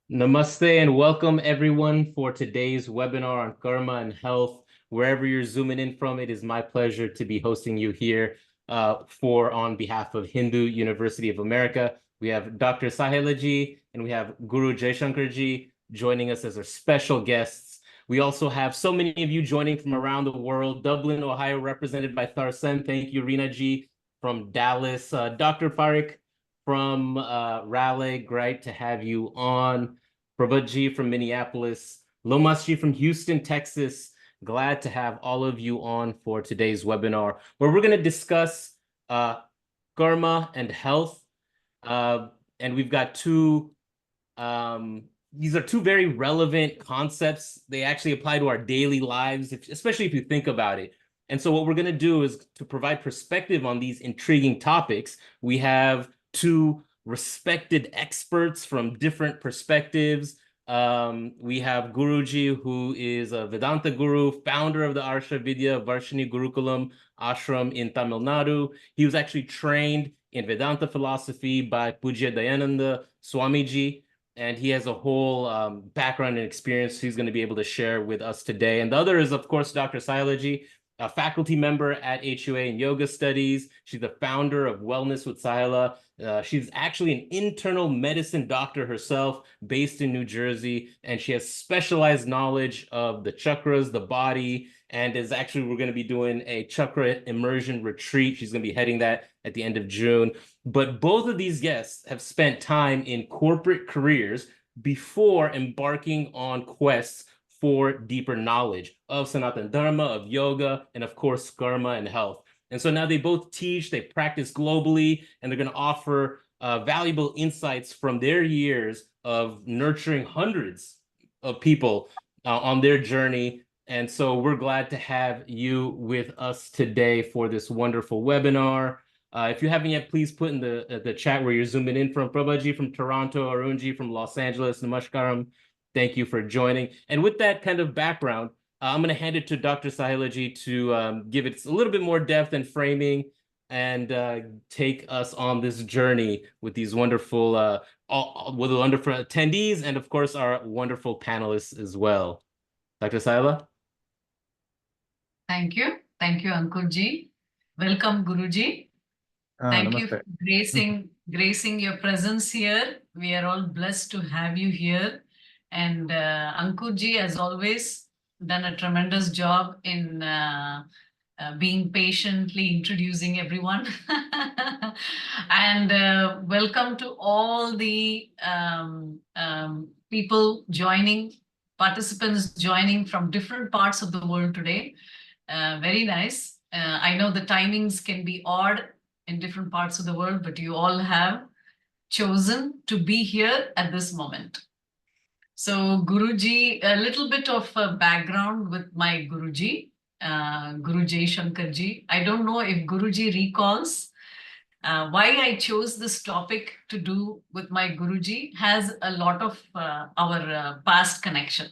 Namaste and welcome everyone for today's webinar on karma and health. Wherever you're zooming in from, it is my pleasure to be hosting you here on behalf of Hindu University of America. We have Dr. Sahelaji and we have Guru Jaishankar joining us as our special guests. We also have so many of you joining from around the world. Dublin, Ohio, represented by Tharsen. Thank you, Reena Ji from Dallas. Dr. Farik from Raleigh, great to have you on. Prabhatji from Minneapolis, Lomasji from Houston, Texas. Glad to have all of you on for today's webinar, where we're going to discuss karma and health. And we've got these are two very relevant concepts. They actually apply to our daily lives, especially if you think about it. And so what we're going to do is to provide perspective on these intriguing topics. We have two respected experts from different perspectives. We have Guruji, who is a Vedanta guru, founder of the Arsha Vidya Varshini Gurukulam ashram in Tamil Nadu. He was actually trained in Vedanta philosophy by Pujya Dayananda Swamiji, and he has a whole background and experience he's going to be able to share with us today. And the other is, of course, Dr. Sailaji, a faculty member at HUA in yoga studies. She's the founder of Wellness with Saila. She's actually an internal medicine doctor herself, based in New Jersey, and she has specialized knowledge of the chakras, the body, and we're going to be doing a chakra immersion retreat. She's going to be heading that at the end of June. But both of these guests have spent time in corporate careers before embarking on quests for deeper knowledge of Sanatana Dharma, of yoga, and of course, karma and health. And so now they both teach, they practice globally, and they're going to offer valuable insights from their years of nurturing hundreds of people on their journey. And so we're glad to have you with us today for this wonderful webinar. If you haven't yet, please put in the chat where you're zooming in from. Prabhaji from Toronto, Arunji from Los Angeles, Namaskaram. Thank you for joining. And with that kind of background, I'm going to hand it to Dr. Sahelaji to give it a little bit more depth and framing and take us on this journey with these wonderful, with the wonderful attendees and, of course, our wonderful panelists as well. Dr. Sahela? Thank you. Thank you, Ankurji. Welcome, Guruji. Thank you for gracing your presence here. We are all blessed to have you here. And Ankurji, as always, done a tremendous job in being patiently introducing everyone. And welcome to all the people joining, participants joining from different parts of the world today. Very nice. I know the timings can be odd in different parts of the world, but you all have chosen to be here at this moment. So Guruji, a little bit of a background with my Guruji, Guru Jaishankar ji. I don't know if Guruji recalls why I chose this topic to do with my Guruji has a lot of our past connection.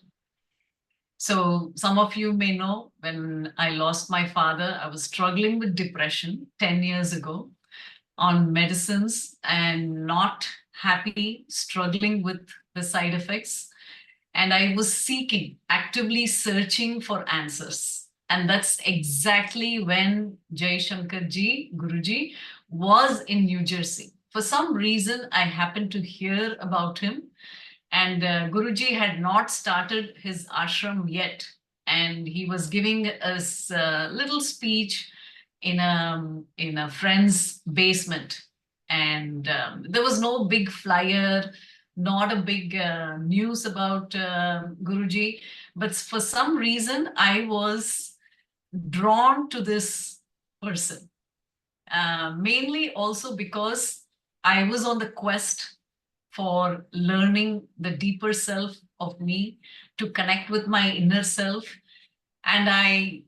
So some of you may know when I lost my father, I was struggling with depression 10 years ago on medicines and not happy, struggling with the side effects. And I was seeking, actively searching for answers. And that's exactly when Jaishankar ji, Guruji, was in New Jersey. For some reason, I happened to hear about him. And Guruji had not started his ashram yet. And he was giving us a little speech in a friend's basement. And there was no big flyer, not a big news about Guruji, but for some reason I was drawn to this person, mainly also because I was on the quest for learning the deeper self of me, to connect with my inner self, and I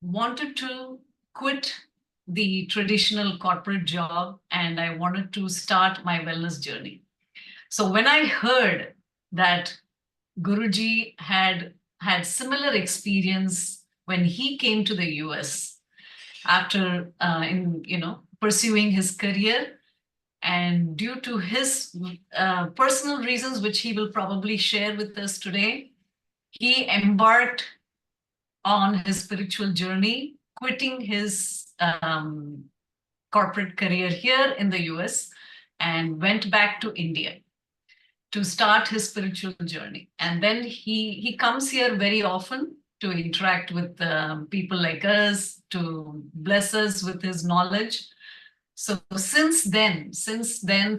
wanted to quit the traditional corporate job and I wanted to start my wellness journey. So when I heard that Guruji had similar experience when he came to the US after pursuing his career. And due to his personal reasons, which he will probably share with us today, he embarked on his spiritual journey, quitting his corporate career here in the US and went back to India to start his spiritual journey. And then he comes here very often to interact with people like us, to bless us with his knowledge. So since then,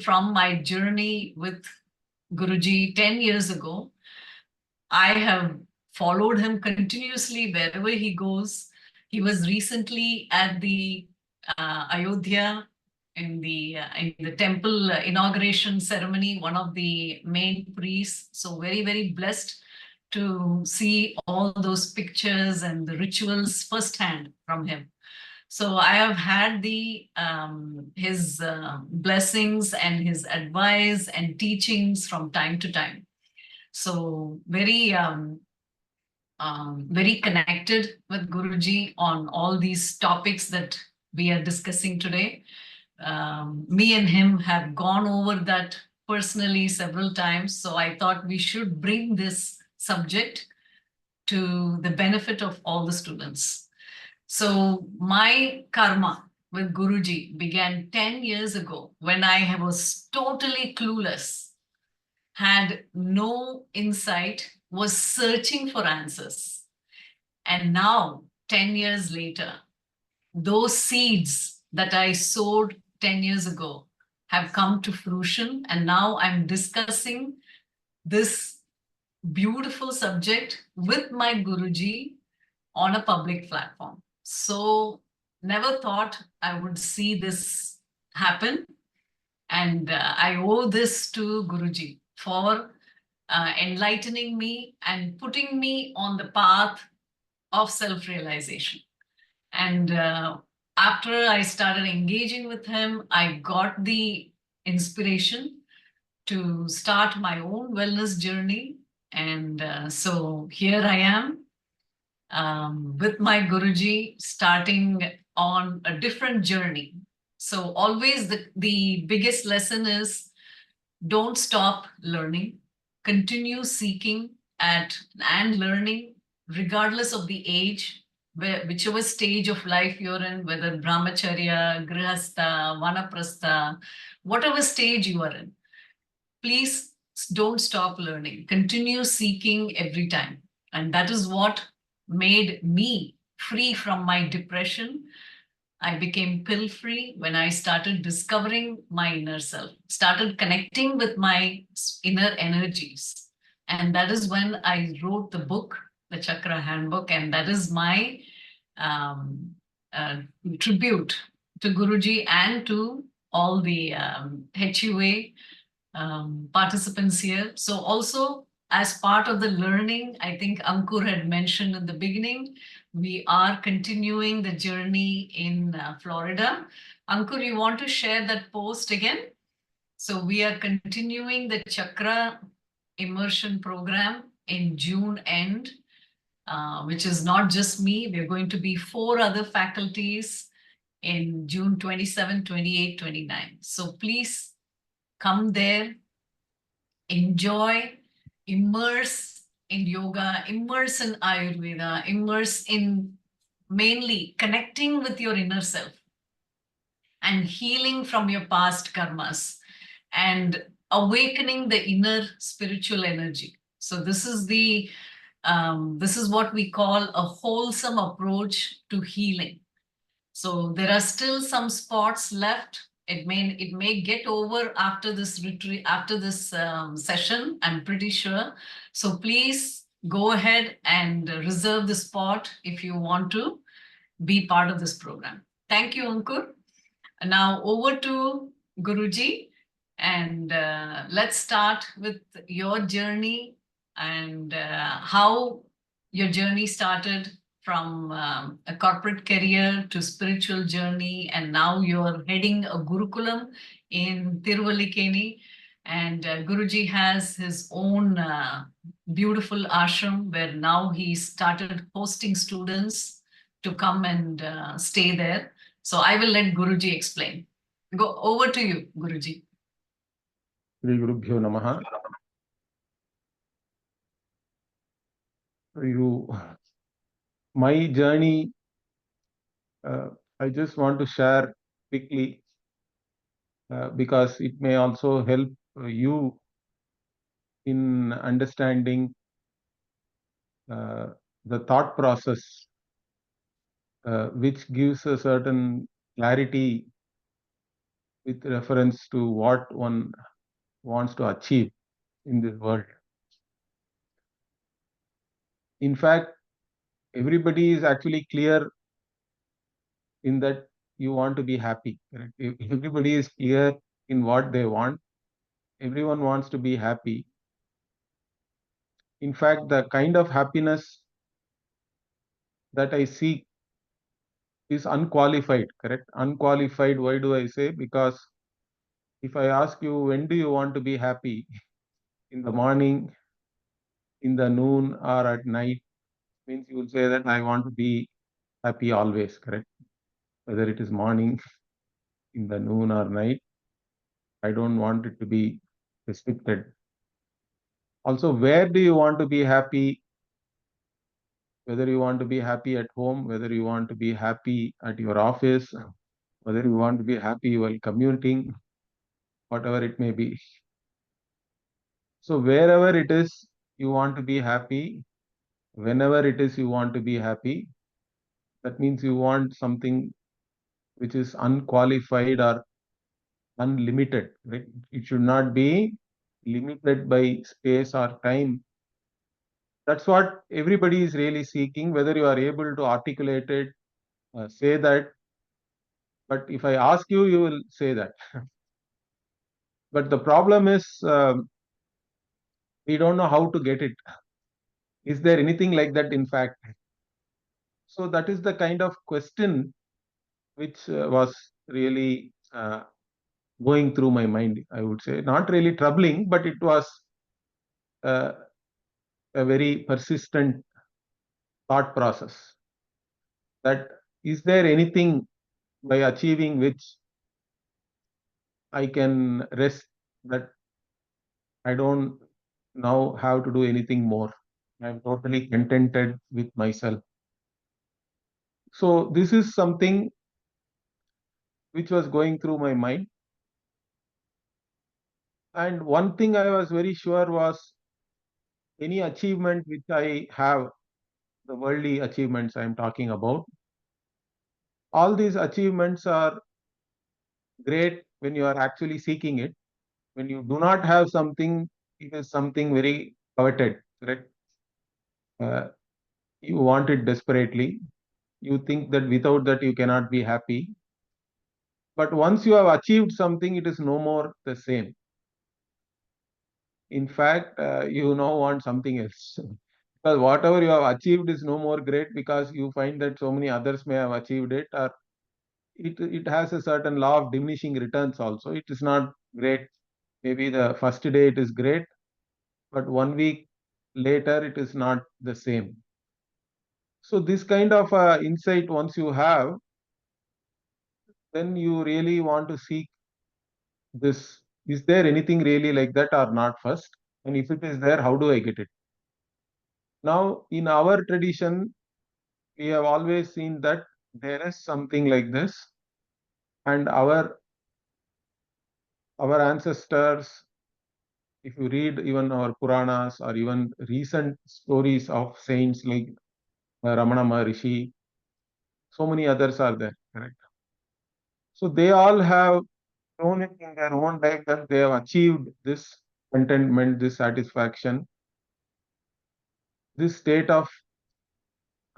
from my journey with Guruji 10 years ago, I have followed him continuously wherever he goes. He was recently at the Ayodhya in the temple inauguration ceremony, one of the main priests. So very, very blessed to see all those pictures and the rituals firsthand from him. So I have had his blessings and his advice and teachings from time to time. So very very connected with Guruji on all these topics that we are discussing today. Me and him have gone over that personally several times. So I thought we should bring this subject to the benefit of all the students. So my karma with Guruji began 10 years ago when I was totally clueless, had no insight, was searching for answers. And now, 10 years later, those seeds that I sowed 10 years ago have come to fruition. And now I'm discussing this beautiful subject with my Guruji on a public platform. So never thought I would see this happen. And I owe this to Guruji for enlightening me and putting me on the path of self-realization. And after I started engaging with him, I got the inspiration to start my own wellness journey. And so here I am with my Guruji, starting on a different journey. So always the biggest lesson is don't stop learning, continue seeking and learning regardless of the age, whichever stage of life you're in, whether brahmacharya, grihastha, vanaprastha, whatever stage you are in, please don't stop learning, continue seeking every time. And that is what made me free from my depression. I became pill-free when I started discovering my inner self, started connecting with my inner energies. And that is when I wrote the book, The Chakra Handbook, and that is my tribute to Guruji and to all the HUA participants here. So also, as part of the learning, I think Ankur had mentioned in the beginning, we are continuing the journey in Florida. Ankur, you want to share that post again? So we are continuing the Chakra immersion program in June end, which is not just me. We're going to be 4 other faculties in June 27, 28, 29. So please come there, enjoy, immerse in yoga, immerse in Ayurveda, immerse in mainly connecting with your inner self and healing from your past karmas and awakening the inner spiritual energy. So this is what we call a wholesome approach to healing. So there are still some spots left. It may get over after this retreat, after this session, I'm pretty sure. So please go ahead and reserve the spot if you want to be part of this program. Thank you, Ankur. Now over to Guruji, and let's start with your journey and how your journey started from a corporate career to spiritual journey, and now you're heading a Gurukulam in Tiruvallikeni, and Guruji has his own beautiful ashram where now he started hosting students to come and stay there. So I will let Guruji explain. Go over to you, Guruji. Shri Gurubhyo Namaha. My journey, I just want to share quickly because it may also help you in understanding the thought process, which gives a certain clarity with reference to what one wants to achieve in this world. In fact, everybody is actually clear in that you want to be happy. Correct? Everybody is clear in what they want. Everyone wants to be happy. In fact, the kind of happiness that I seek is unqualified. Correct? Unqualified. Why do I say? Because if I ask you, when do you want to be happy? In the morning, in the noon, or at night, means you will say that I want to be happy always. Correct? Whether it is morning, in the noon, or night, I don't want it to be restricted. Also, where do you want to be happy? Whether you want to be happy at home, whether you want to be happy at your office, whether you want to be happy while commuting, whatever it may be. So wherever it is you want to be happy, whenever it is you want to be happy, that means you want something which is unqualified or unlimited. Right? It should not be limited by space or time. That's what everybody is really seeking, whether you are able to articulate it, say that. But if I ask you, you will say that. But the problem is we don't know how to get it. Is there anything like that, in fact? So that is the kind of question which was really going through my mind, I would say. Not really troubling, but it was uh, a very persistent thought process. That is there anything by achieving which I can rest, that I don't now have to do anything more. I'm totally contented with myself. So this is something which was going through my mind. And one thing I was very sure was any achievement which I have, the worldly achievements I'm talking about, all these achievements are great when you are actually seeking it. When you do not have something, it is something very coveted, correct? You want it desperately. You think that without that you cannot be happy. But once you have achieved something, it is no more the same. In fact, you now want something else. Because whatever you have achieved is no more great, because you find that so many others may have achieved it, or it has a certain law of diminishing returns also. It is not great. Maybe the first day it is great, but 1 week later it is not the same. So this kind of insight once you have, then you really want to seek this. Is there anything really like that or not first? And if it is there, how do I get it? Now, in our tradition, we have always seen that there is something like this, and our ancestors, if you read even our Puranas or even recent stories of saints like Ramana Maharishi, so many others are there, correct? So they all have shown it in their own life that they have achieved this contentment, this satisfaction, this state of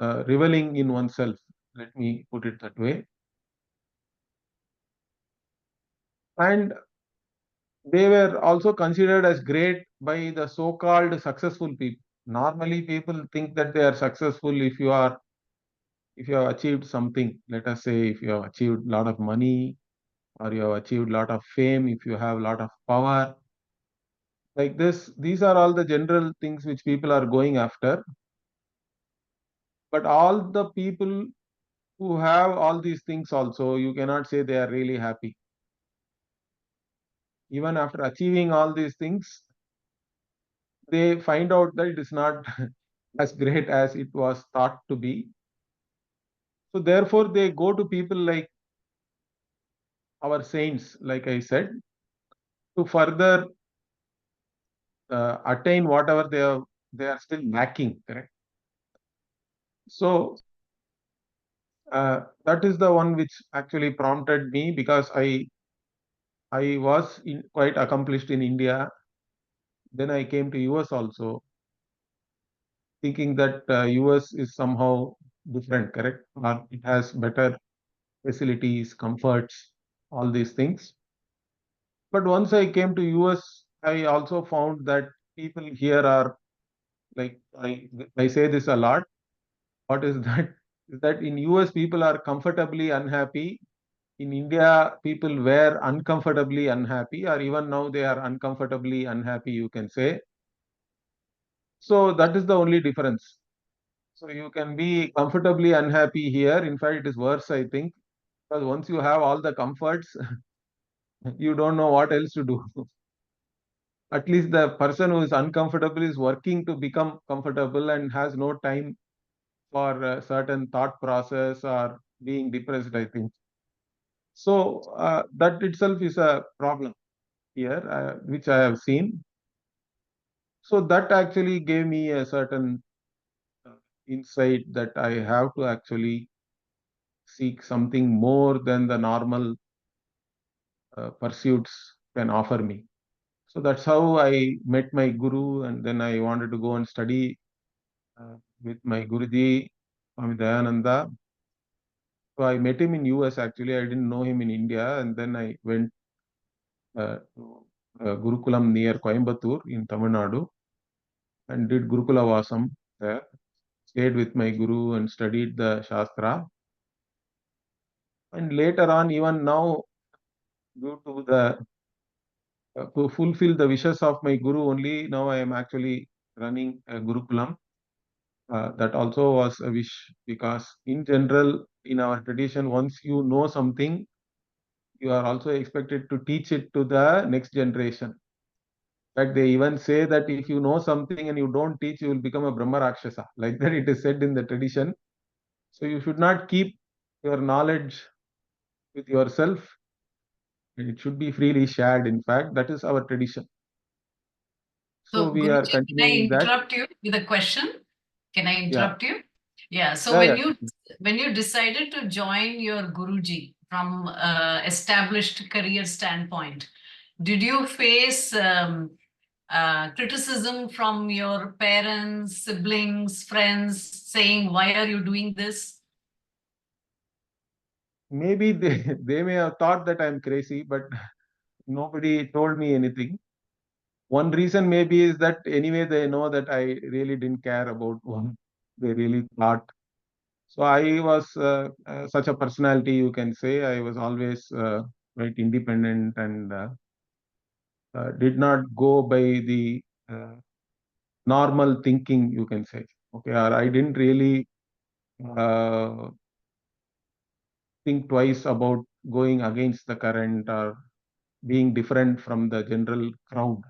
reveling in oneself. Let me put it that way. And they were also considered as great by the so-called successful people. Normally, people think that they are successful if you have achieved something. Let us say if you have achieved a lot of money, or you have achieved a lot of fame, if you have a lot of power. Like this, these are all the general things which people are going after. But all the people who have all these things also, you cannot say they are really happy. Even after achieving all these things, they find out that it is not as great as it was thought to be. So therefore, they go to people like our saints, like I said, to further attain whatever they are still lacking. Correct. So that is the one which actually prompted me, because I was quite accomplished in India. Then I came to US also, thinking that US is somehow different, correct? Or it has better facilities, comforts, all these things. But once I came to US, I also found that people here are like, I say this a lot. What is that? Is that in US people are comfortably unhappy. In India, people were uncomfortably unhappy, or even now they are uncomfortably unhappy, you can say. So that is the only difference. So you can be comfortably unhappy here. In fact, it is worse, I think, because once you have all the comforts, you don't know what else to do. At least the person who is uncomfortable is working to become comfortable and has no time for a certain thought process or being depressed, I think. So that itself is a problem here, which I have seen. So that actually gave me a certain uh, insight that I have to actually seek something more than the normal pursuits can offer me. So that's how I met my guru, and then I wanted to go and study with my Guruji, Swami Dayananda. So I met him in US actually. I didn't know him in India, and then I went to Gurukulam near Coimbatore in Tamil Nadu and did Gurukula Vasam there. Stayed with my guru and studied the Shastra. And later on, even now, due to the to fulfill the wishes of my guru only, now I am actually running a Gurukulam. That also was a wish, because in general, in our tradition, once you know something, you are also expected to teach it to the next generation. In fact, they even say that if you know something and you don't teach, you will become a Brahma Rakshasa. Like that, it is said in the tradition. So you should not keep your knowledge with yourself. It should be freely shared. In fact, that is our tradition. So So, we are Guruji, can I continuing that. interrupt you with a question? Can I Yeah. interrupt you? Yeah. So Yeah. when you decided to join your Guruji from established career standpoint, did you face criticism from your parents, siblings, friends saying, "Why are you doing this?" Maybe they may have thought that I'm crazy, but nobody told me anything. One reason maybe is that anyway they know that I really didn't care about what they really thought. So I was such a personality, you can say. I was always quite independent and did not go by the uh, normal thinking, you can say. Okay, or I didn't really uh, think twice about going against the current or being different from the general crowd.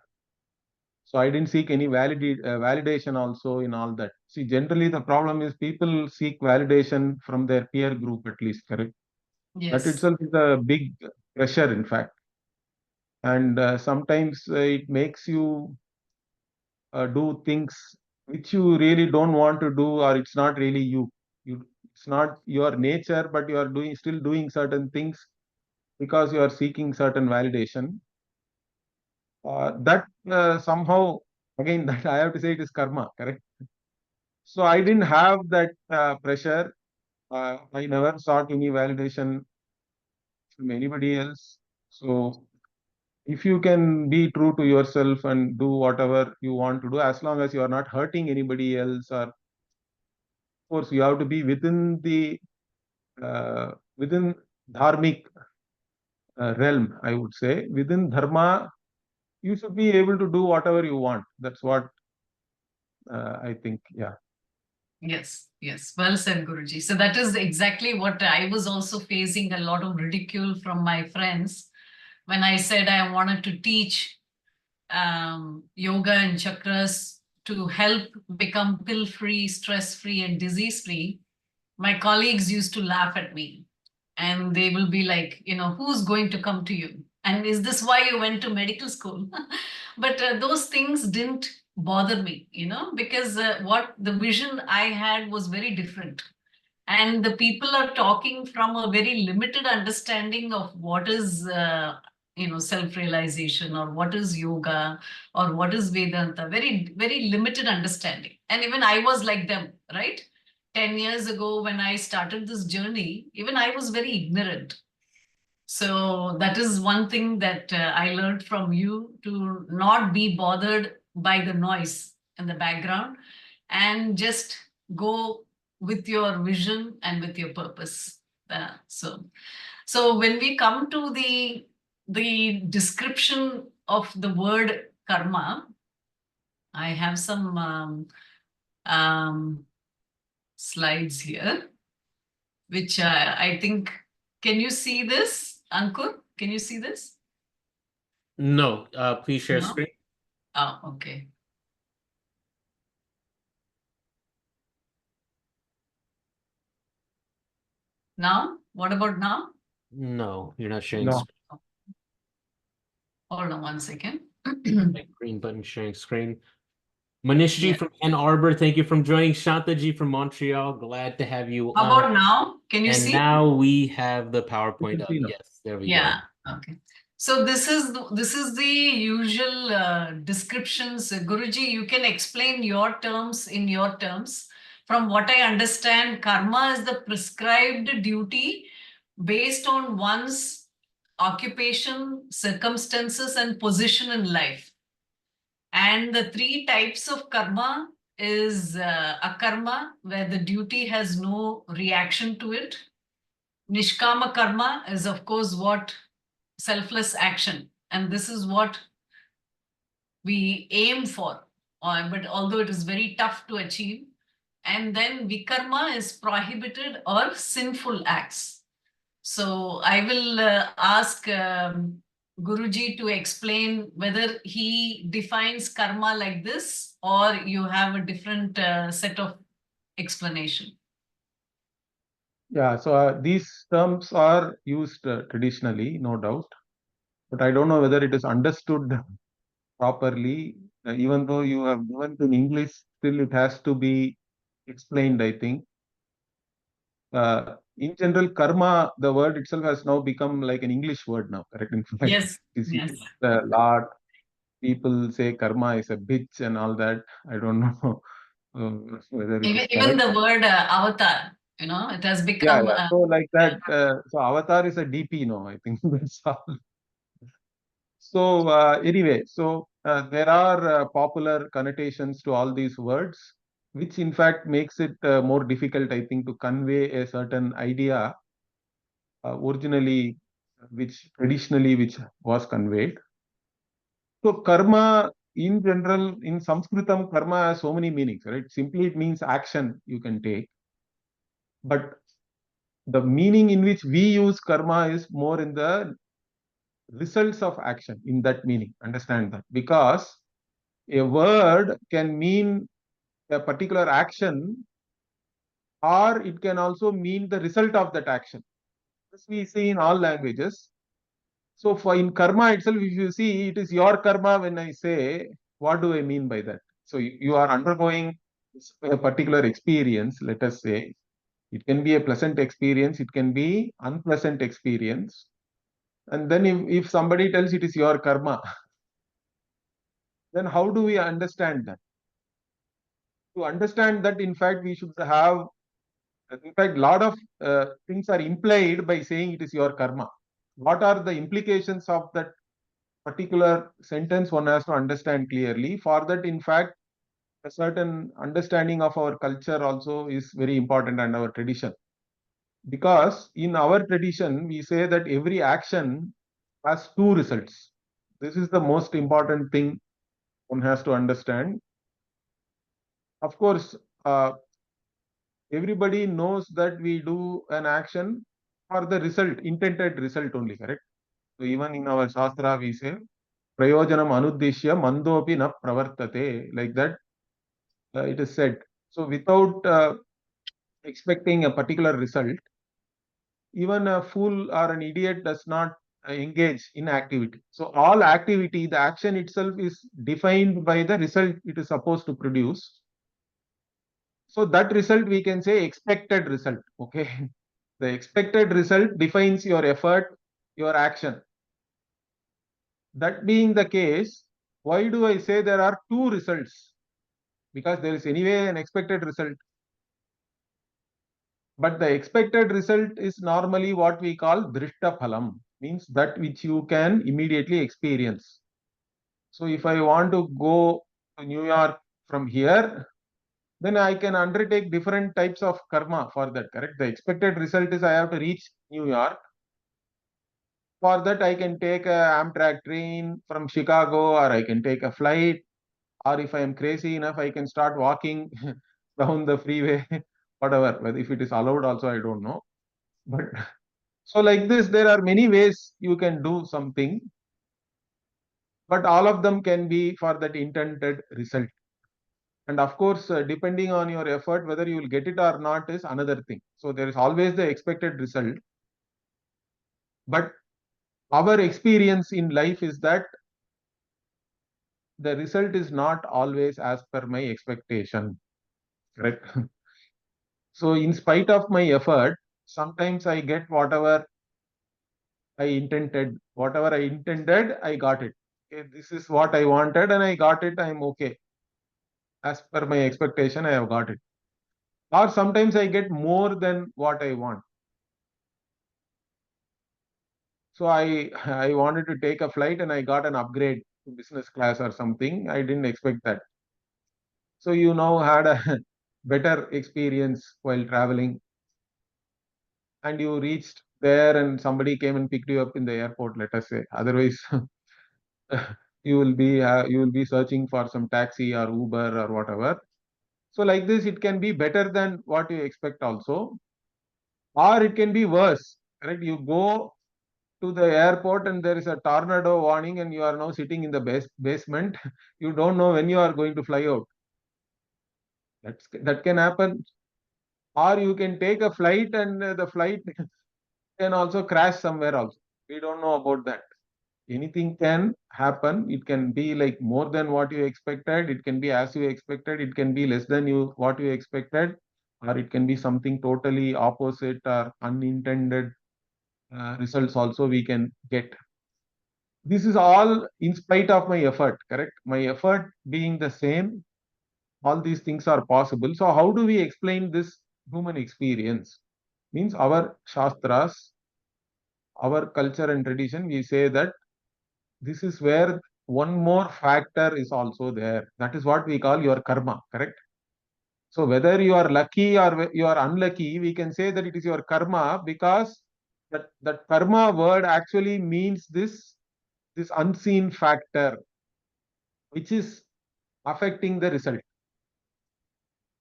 So I didn't seek any validation also in all that. See, generally the problem is people seek validation from their peer group at least, correct? That Yes. itself is a big pressure, in fact. And sometimes it makes you do things which you really don't want to do, or it's not really you. It's not your nature, but you are still doing certain things because you are seeking certain validation. That somehow, again, that I have to say it is karma, correct? So I didn't have that pressure. I never sought any validation from anybody else. So if you can be true to yourself and do whatever you want to do, as long as you are not hurting anybody else, or of course you have to be within the within dharmic realm, I would say. Within dharma, you should be able to do whatever you want. That's what I think. Yeah. Yes, yes. Well said, Guruji. So that is exactly what I was also facing, a lot of ridicule from my friends when I said I wanted to teach yoga and chakras to help become pill-free, stress-free, and disease-free. My colleagues used to laugh at me and they will be like, who's going to come to you? And is this why you went to medical school? But those things didn't bother me, because what the vision I had was very different. And the people are talking from a very limited understanding of what is, self-realization, or what is yoga, or what is Vedanta. Very, very limited understanding. And even I was like them, right? 10 years ago, when I started this journey, even I was very ignorant. So that is one thing that I learned from you, to not be bothered by the noise in the background and just go with your vision and with your purpose. So when we come to the description of the word karma, I have some slides here, which I think, can you see this, Ankur? Can you see this? No, please share No? screen. Oh, okay. Now, what about now? No, you're not sharing No. screen. Hold on one second. Like green button sharing screen. Manishji Yeah. from Ann Arbor, thank you for joining. Shantaji from Montreal, glad to have you How on. about now? Can you And see? now we have the You PowerPoint can up. see now. Yes, there we Yeah. go. Okay. So this is the usual descriptions. Guruji, you can explain your terms in your terms. From what I understand, karma is the prescribed duty based on one's occupation, circumstances, and position in life. And the three types of karma is akarma, where the duty has no reaction to it. Nishkama karma is, of course, what selfless action. And this is what we aim for, but although it is very tough to achieve. And then vikarma is prohibited or sinful acts. So I will ask Guruji to explain whether he defines karma like this, or you have a different set of explanation. Yeah, so these terms are used traditionally, no doubt, but I don't know whether it is understood properly. Even though you have given in English, still it has to be explained, I think. In general, karma, the word itself has now become like an English word now, correct? In fact, Yes, it's yes. used a lot. People say karma is a bitch and all that. I don't know whether it is Even correct. the word avatar, it has Yeah, become yeah. So like that, so avatar is a DP, no, I think that's all. So anyway, so there are popular connotations to all these words, which in fact makes it more difficult, I think, to convey a certain idea originally, which traditionally which was conveyed. So karma in general, in Sanskritam, karma has so many meanings, right? Simply it means action you can take. But the meaning in which we use karma is more in the results of action, in that meaning. Understand that. Because a word can mean a particular action, or it can also mean the result of that action. This we see in all languages. So for in karma itself, if you see, it is your karma. When I say, what do I mean by that? So you are undergoing a particular experience, let us say. It can be a pleasant experience, it can be unpleasant experience. And then if somebody tells it is your karma, then how do we understand that? To understand that, in fact, we should have, in fact, a lot of things are implied by saying it is your karma. What are the implications of that particular sentence? One has to understand clearly. For that, in fact, a certain understanding of our culture also is very important, and our tradition. Because in our tradition, we say that every action has two results. This is the most important thing one has to understand. Of course, everybody knows that we do an action for the result, intended result only, correct? So even in our Shastra, we say, Prayojanam anuddishya mandopi na pravartate, like that it is said. So without expecting a particular result, even a fool or an idiot does not engage in activity. So all activity, the action itself is defined by the result it is supposed to produce. So that result we can say expected result. Okay. The expected result defines your effort, your action. That being the case, why do I say there are two results? Because there is anyway an expected result. But the expected result is normally what we call drishta phalam, means that which you can immediately experience. So if I want to go to New York from here, then I can undertake different types of karma for that, correct? The expected result is I have to reach New York. For that, I can take a Amtrak train from Chicago, or I can take a flight, or if I am crazy enough, I can start walking down the freeway, whatever. But if it is allowed also, I don't know. But so like this, there are many ways you can do something, but all of them can be for that intended result. And of course, depending on your effort, whether you will get it or not is another thing. So there is always the expected result. But our experience in life is that the result is not always as per my expectation. Correct. So in spite of my effort, sometimes I get whatever I intended. Whatever I intended, I got it. Okay, this is what I wanted and I got it. I'm okay. As per my expectation, I have got it. Or sometimes I get more than what I want. So I wanted to take a flight and I got an upgrade to business class or something. I didn't expect that. So you now had a better experience while traveling, and you reached there and somebody came and picked you up in the airport, let us say. Otherwise, you will be searching for some taxi or Uber or whatever. So like this, it can be better than what you expect also, or it can be worse. Right? You go to the airport and there is a tornado warning and you are now sitting in the basement. You don't know when you are going to fly out. That can happen. Or you can take a flight and the flight can also crash somewhere also. We don't know about that. Anything can happen. It can be like more than what you expected. It can be as you expected. It can be less than what you expected, or it can be something totally opposite or unintended results also we can get. This is all in spite of my effort, correct? My effort being the same, all these things are possible. So how do we explain this human experience? Means our shastras, our culture and tradition, we say that this is where one more factor is also there. That is what we call your karma, correct? So whether you are lucky or you are unlucky, we can say that it is your karma, because that karma word actually means this unseen factor which is affecting the result.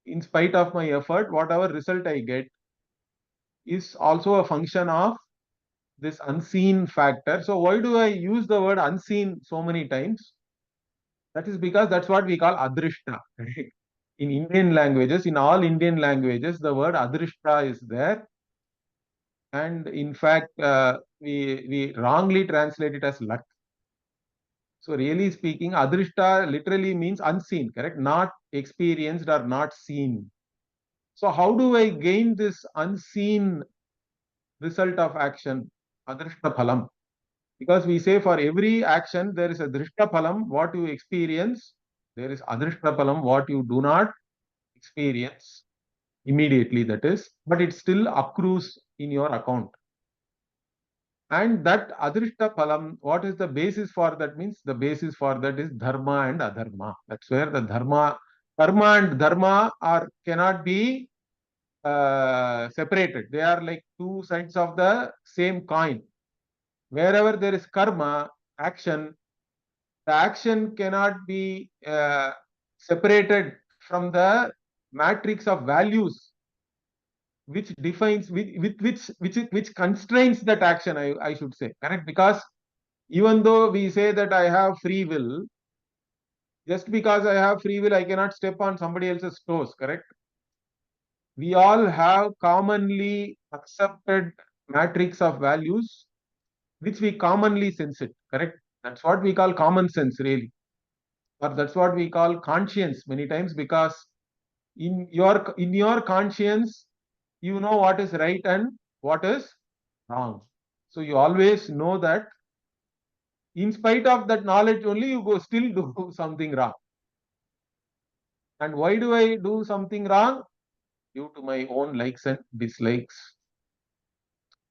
In spite of my effort, whatever result I get is also a function of this unseen factor. So why do I use the word unseen so many times? That is because that's what we call adrishta. Right? In Indian languages, in all Indian languages, the word adrishta is there. And in fact, we wrongly translate it as luck. So really speaking, adrishta literally means unseen, correct? Not experienced or not seen. So how do I gain this unseen result of action? Adrishta phalam. Because we say for every action, there is a drishta phalam, what you experience. There is adrishta phalam, what you do not experience immediately, that is, but it still accrues in your account. And that adrishta phalam, what is the basis for that? Means the basis for that is dharma and adharma. That's where the dharma, karma and dharma cannot be separated. They are like two sides of the same coin. Wherever there is karma, action, the action cannot be separated from the matrix of values which defines, which constrains that action, I should say, correct? Because even though we say that I have free will, just because I have free will, I cannot step on somebody else's toes, correct? We all have commonly accepted matrix of values, which we commonly sense it, correct? That's what we call common sense, really. Or that's what we call conscience many times, because in your conscience, you know what is right and what is wrong. So you always know that. In spite of that knowledge only, you go still do something wrong. And why do I do something wrong? Due to my own likes and dislikes.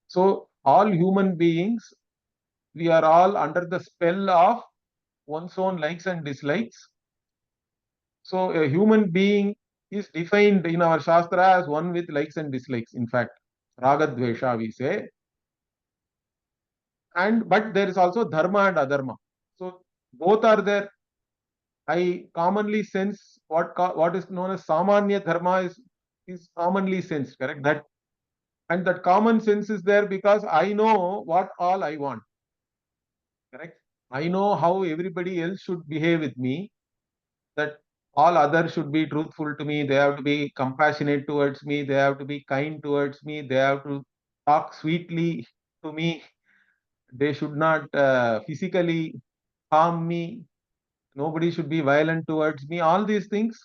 So all human beings, we are all under the spell of one's own likes and dislikes. So a human being is defined in our Shastra as one with likes and dislikes. In fact, Ragadvesha we say. But there is also dharma and adharma. So both are there. I commonly sense what is known as samanya dharma is commonly sensed, correct? That common sense is there because I know what all I want, correct? I know how everybody else should behave with me, that all others should be truthful to me, they have to be compassionate towards me, they have to be kind towards me, they have to talk sweetly to me, they should not physically harm me, nobody should be violent towards me. All these things,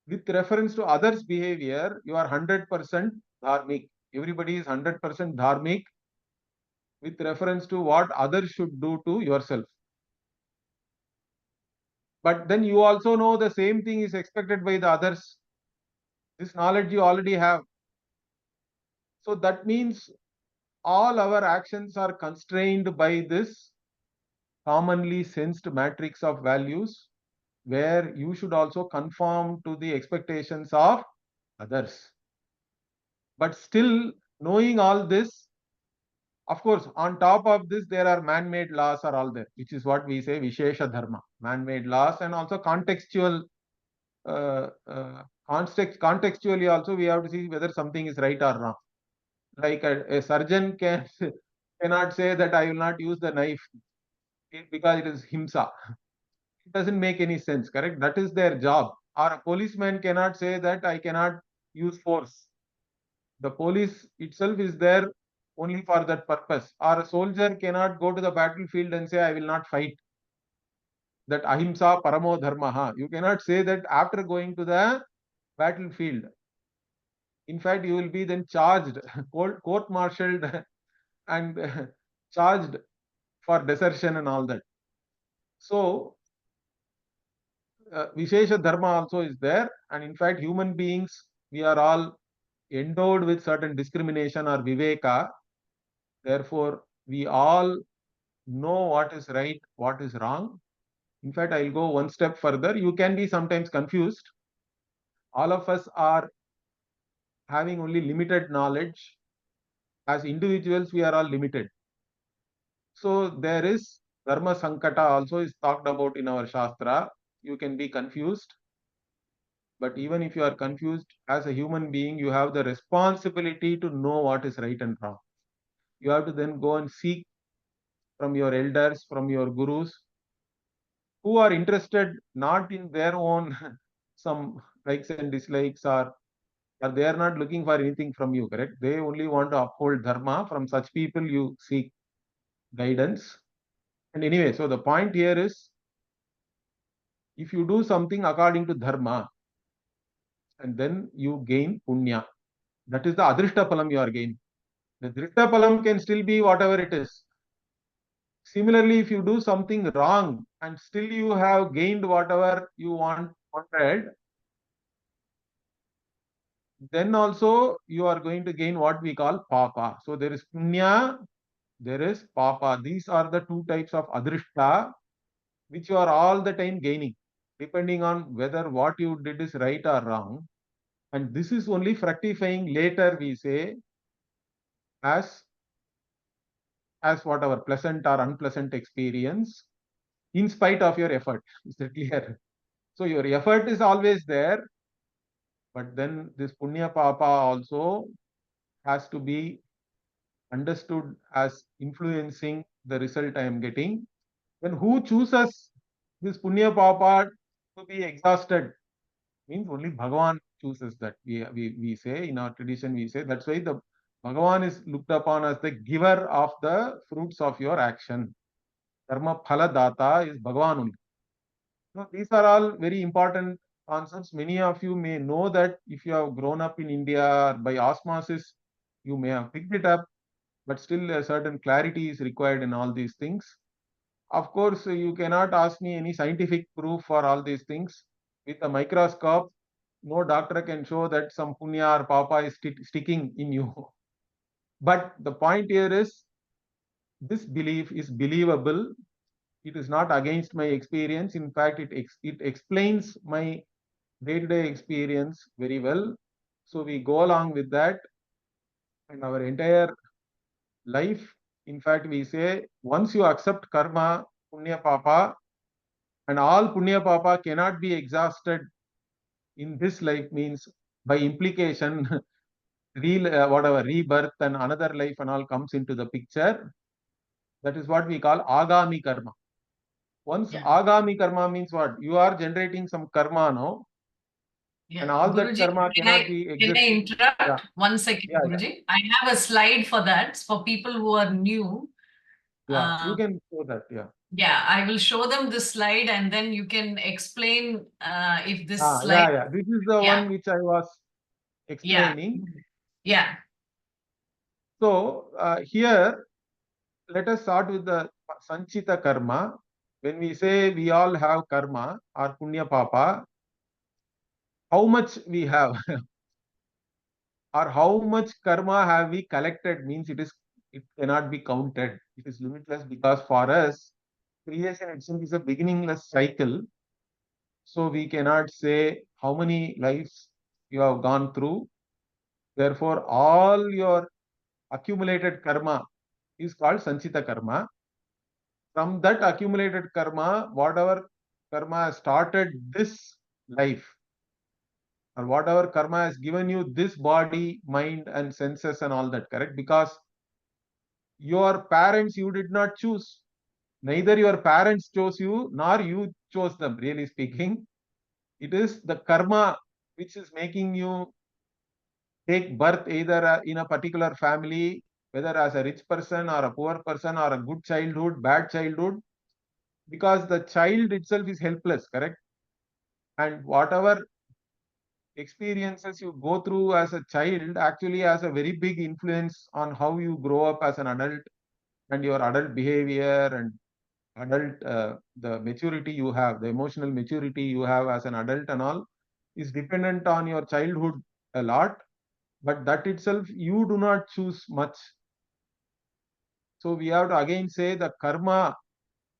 with reference to others' behavior, you are 100% dharmic. Everybody is 100% dharmic with reference to what others should do to yourself. But then you also know the same thing is expected by the others. This knowledge you already have. So that means all our actions are constrained by this commonly sensed matrix of values, where you should also conform to the expectations of others. But still, knowing all this, of course, on top of this, there are man-made laws are all there, which is what we say Vishesha Dharma, man-made laws, and also contextual. Contextually also, we have to see whether something is right or wrong. Like a surgeon cannot say that I will not use the knife because it is himsa. It doesn't make any sense, correct? That is their job. Or a policeman cannot say that I cannot use force. The police itself is there only for that purpose. Or a soldier cannot go to the battlefield and say, I will not fight. That ahimsa paramo dharmaha. You cannot say that after going to the battlefield. In fact, you will be then charged, court-martialed and charged for desertion and all that. So, Vishesha Dharma also is there. And in fact, human beings, we are all endowed with certain discrimination or viveka. Therefore, we all know what is right, what is wrong. In fact, I'll go one step further. You can be sometimes confused. All of us are having only limited knowledge. As individuals, we are all limited. So there is Dharma Sankata also is talked about in our Shastra. You can be confused. But even if you are confused, as a human being, you have the responsibility to know what is right and wrong. You have to then go and seek from your elders, from your gurus, who are interested not in their own some likes and dislikes, or they are not looking for anything from you, correct? They only want to uphold dharma. From such people, you seek guidance. And anyway, so the point here is, if you do something according to dharma, and then you gain punya, that is the adrishta palam you are gaining. The drishta palam can still be whatever it is. Similarly, if you do something wrong and still you have gained whatever you wanted, then also you are going to gain what we call papa. So there is punya, there is papa. These are the two types of adrishta which you are all the time gaining, depending on whether what you did is right or wrong. And this is only fructifying later, we say, as whatever pleasant or unpleasant experience, in spite of your effort. Is that clear? So your effort is always there. But then this Punya Papa also has to be understood as influencing the result I am getting. Then who chooses this Punya Papa to be exhausted? Means only Bhagavan chooses that. We say in our tradition, we say that's why the Bhagavan is looked upon as the giver of the fruits of your action. Karma Phala Data is Bhagavan only. So these are all very important concepts. Many of you may know that if you have grown up in India by osmosis, you may have picked it up, but still a certain clarity is required in all these things. Of course, you cannot ask me any scientific proof for all these things. With a microscope, no doctor can show that some punya or papa is sticking in you. But the point here is this belief is believable. It is not against my experience. In fact, it explains my day-to-day experience very well. So we go along with that, and our entire life, in fact, we say once you accept karma, punya papa, and all punya papa cannot be exhausted in this life, means by implication whatever rebirth and another life and all comes into the picture. That is what we call agami karma. Once agami karma means what? You are generating some karma now, and all that Guruji, karma cannot be can I existing. interrupt? 1 second, Guruji? I have a slide for that for people who are new. You can show that. Yeah, I will show them this slide and then you can explain if this slide. This is the one which I was explaining. Yeah. So here, let us start with the sanchita karma. When we say we all have karma or punya papa, how much we have or how much karma have we collected means it cannot be counted. It is limitless because for us, creation itself is a beginningless cycle. So we cannot say how many lives you have gone through. Therefore, all your accumulated karma is called sanchita karma. From that accumulated karma, whatever karma has started this life, or whatever karma has given you this body, mind, and senses, and all that, correct? Because your parents you did not choose. Neither your parents chose you, nor you chose them, really speaking. It is the karma which is making you take birth either in a particular family, whether as a rich person or a poor person or a good childhood, bad childhood, because the child itself is helpless, correct? And whatever experiences you go through as a child actually has a very big influence on how you grow up as an adult and your adult behavior and adult the maturity you have, the emotional maturity you have as an adult and all is dependent on your childhood a lot, but that itself you do not choose much. So we have to again say the karma,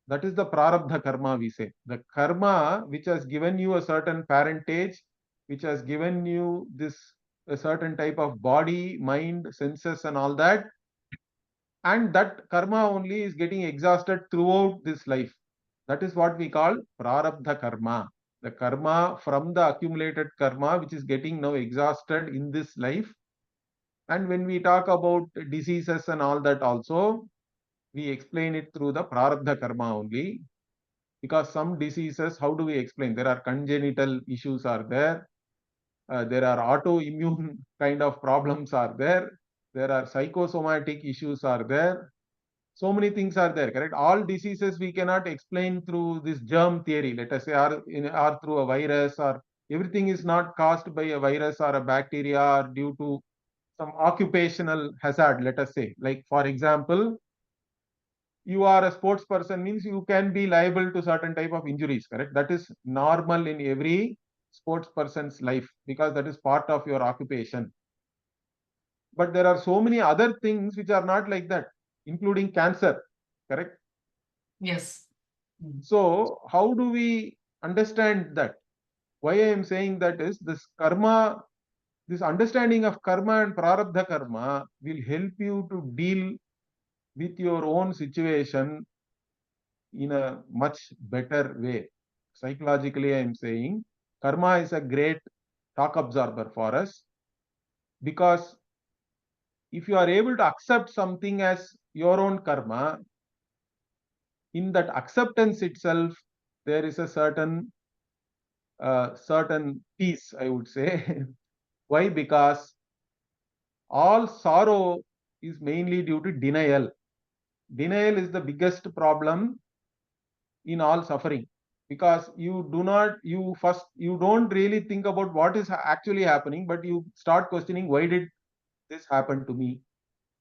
that is the prarabdha karma, we say. The karma which has given you a certain parentage, which has given you this a certain type of body, mind, senses and all that. And that karma only is getting exhausted throughout this life. That is what we call prarabdha karma. The karma from the accumulated karma which is getting now exhausted in this life. And when we talk about diseases and all that also, we explain it through the prarabdha karma only. Because some diseases, how do we explain? There are congenital issues are there. There are autoimmune kind of problems are there. There are psychosomatic issues are there. So many things are there, correct? All diseases we cannot explain through this germ theory, let us say, or through a virus, or everything is not caused by a virus or a bacteria or due to some occupational hazard, let us say. Like, for example, you are a sports person means you can be liable to certain type of injuries, correct? That is normal in every sports person's life because that is part of your occupation. But there are so many other things which are not like that, including cancer, correct? Yes. So how do we understand that? Why I am saying that is this karma, this understanding of karma and prarabdha karma will help you to deal with your own situation in a much better way. Psychologically, I am saying karma is a great shock absorber for us, because if you are able to accept something as your own karma, in that acceptance itself, there is a certain peace, I would say. Why? Because all sorrow is mainly due to denial. Denial is the biggest problem in all suffering, because you don't really think about what is actually happening, but you start questioning, why did this happen to me?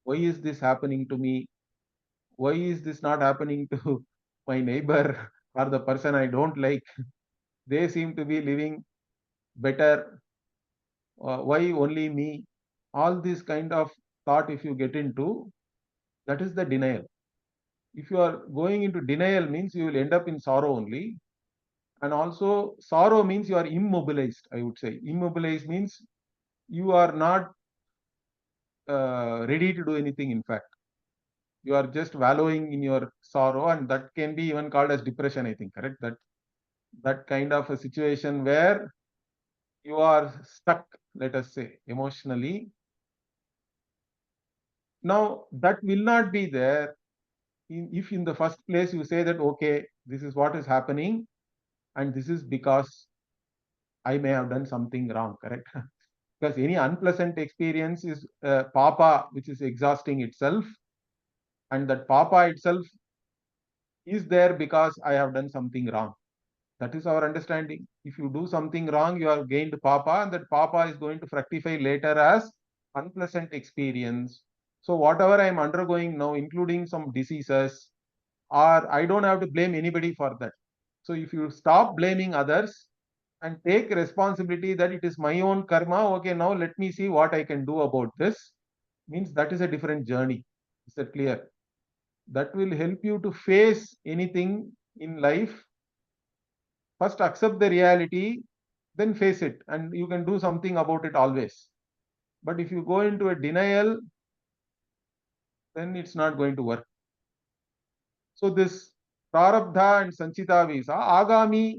Why is this happening to me? Why is this not happening to my neighbor or the person I don't like? They seem to be living better. Why only me? All this kind of thought, if you get into, that is the denial. If you are going into denial, means you will end up in sorrow only. And also sorrow means you are immobilized, I would say. Immobilized means you are not ready to do anything. In fact, you are just wallowing in your sorrow, and that can be even called as depression, I think, correct? That kind of a situation where you are stuck, let us say, emotionally. Now that will not be there if in the first place you say that, okay, this is what is happening, and this is because I may have done something wrong, correct? Because any unpleasant experience is papa, which is exhausting itself, and that papa itself is there because I have done something wrong. That is our understanding. If you do something wrong, you have gained papa, and that papa is going to fructify later as unpleasant experience. So whatever I am undergoing now, including some diseases, or I don't have to blame anybody for that. So if you stop blaming others and take responsibility that it is my own karma, okay, now let me see what I can do about this, means that is a different journey. Is that clear? That will help you to face anything in life. First accept the reality, then face it, and you can do something about it always. But if you go into a denial, then it's not going to work. So this prarabdha and sanchita visa, agami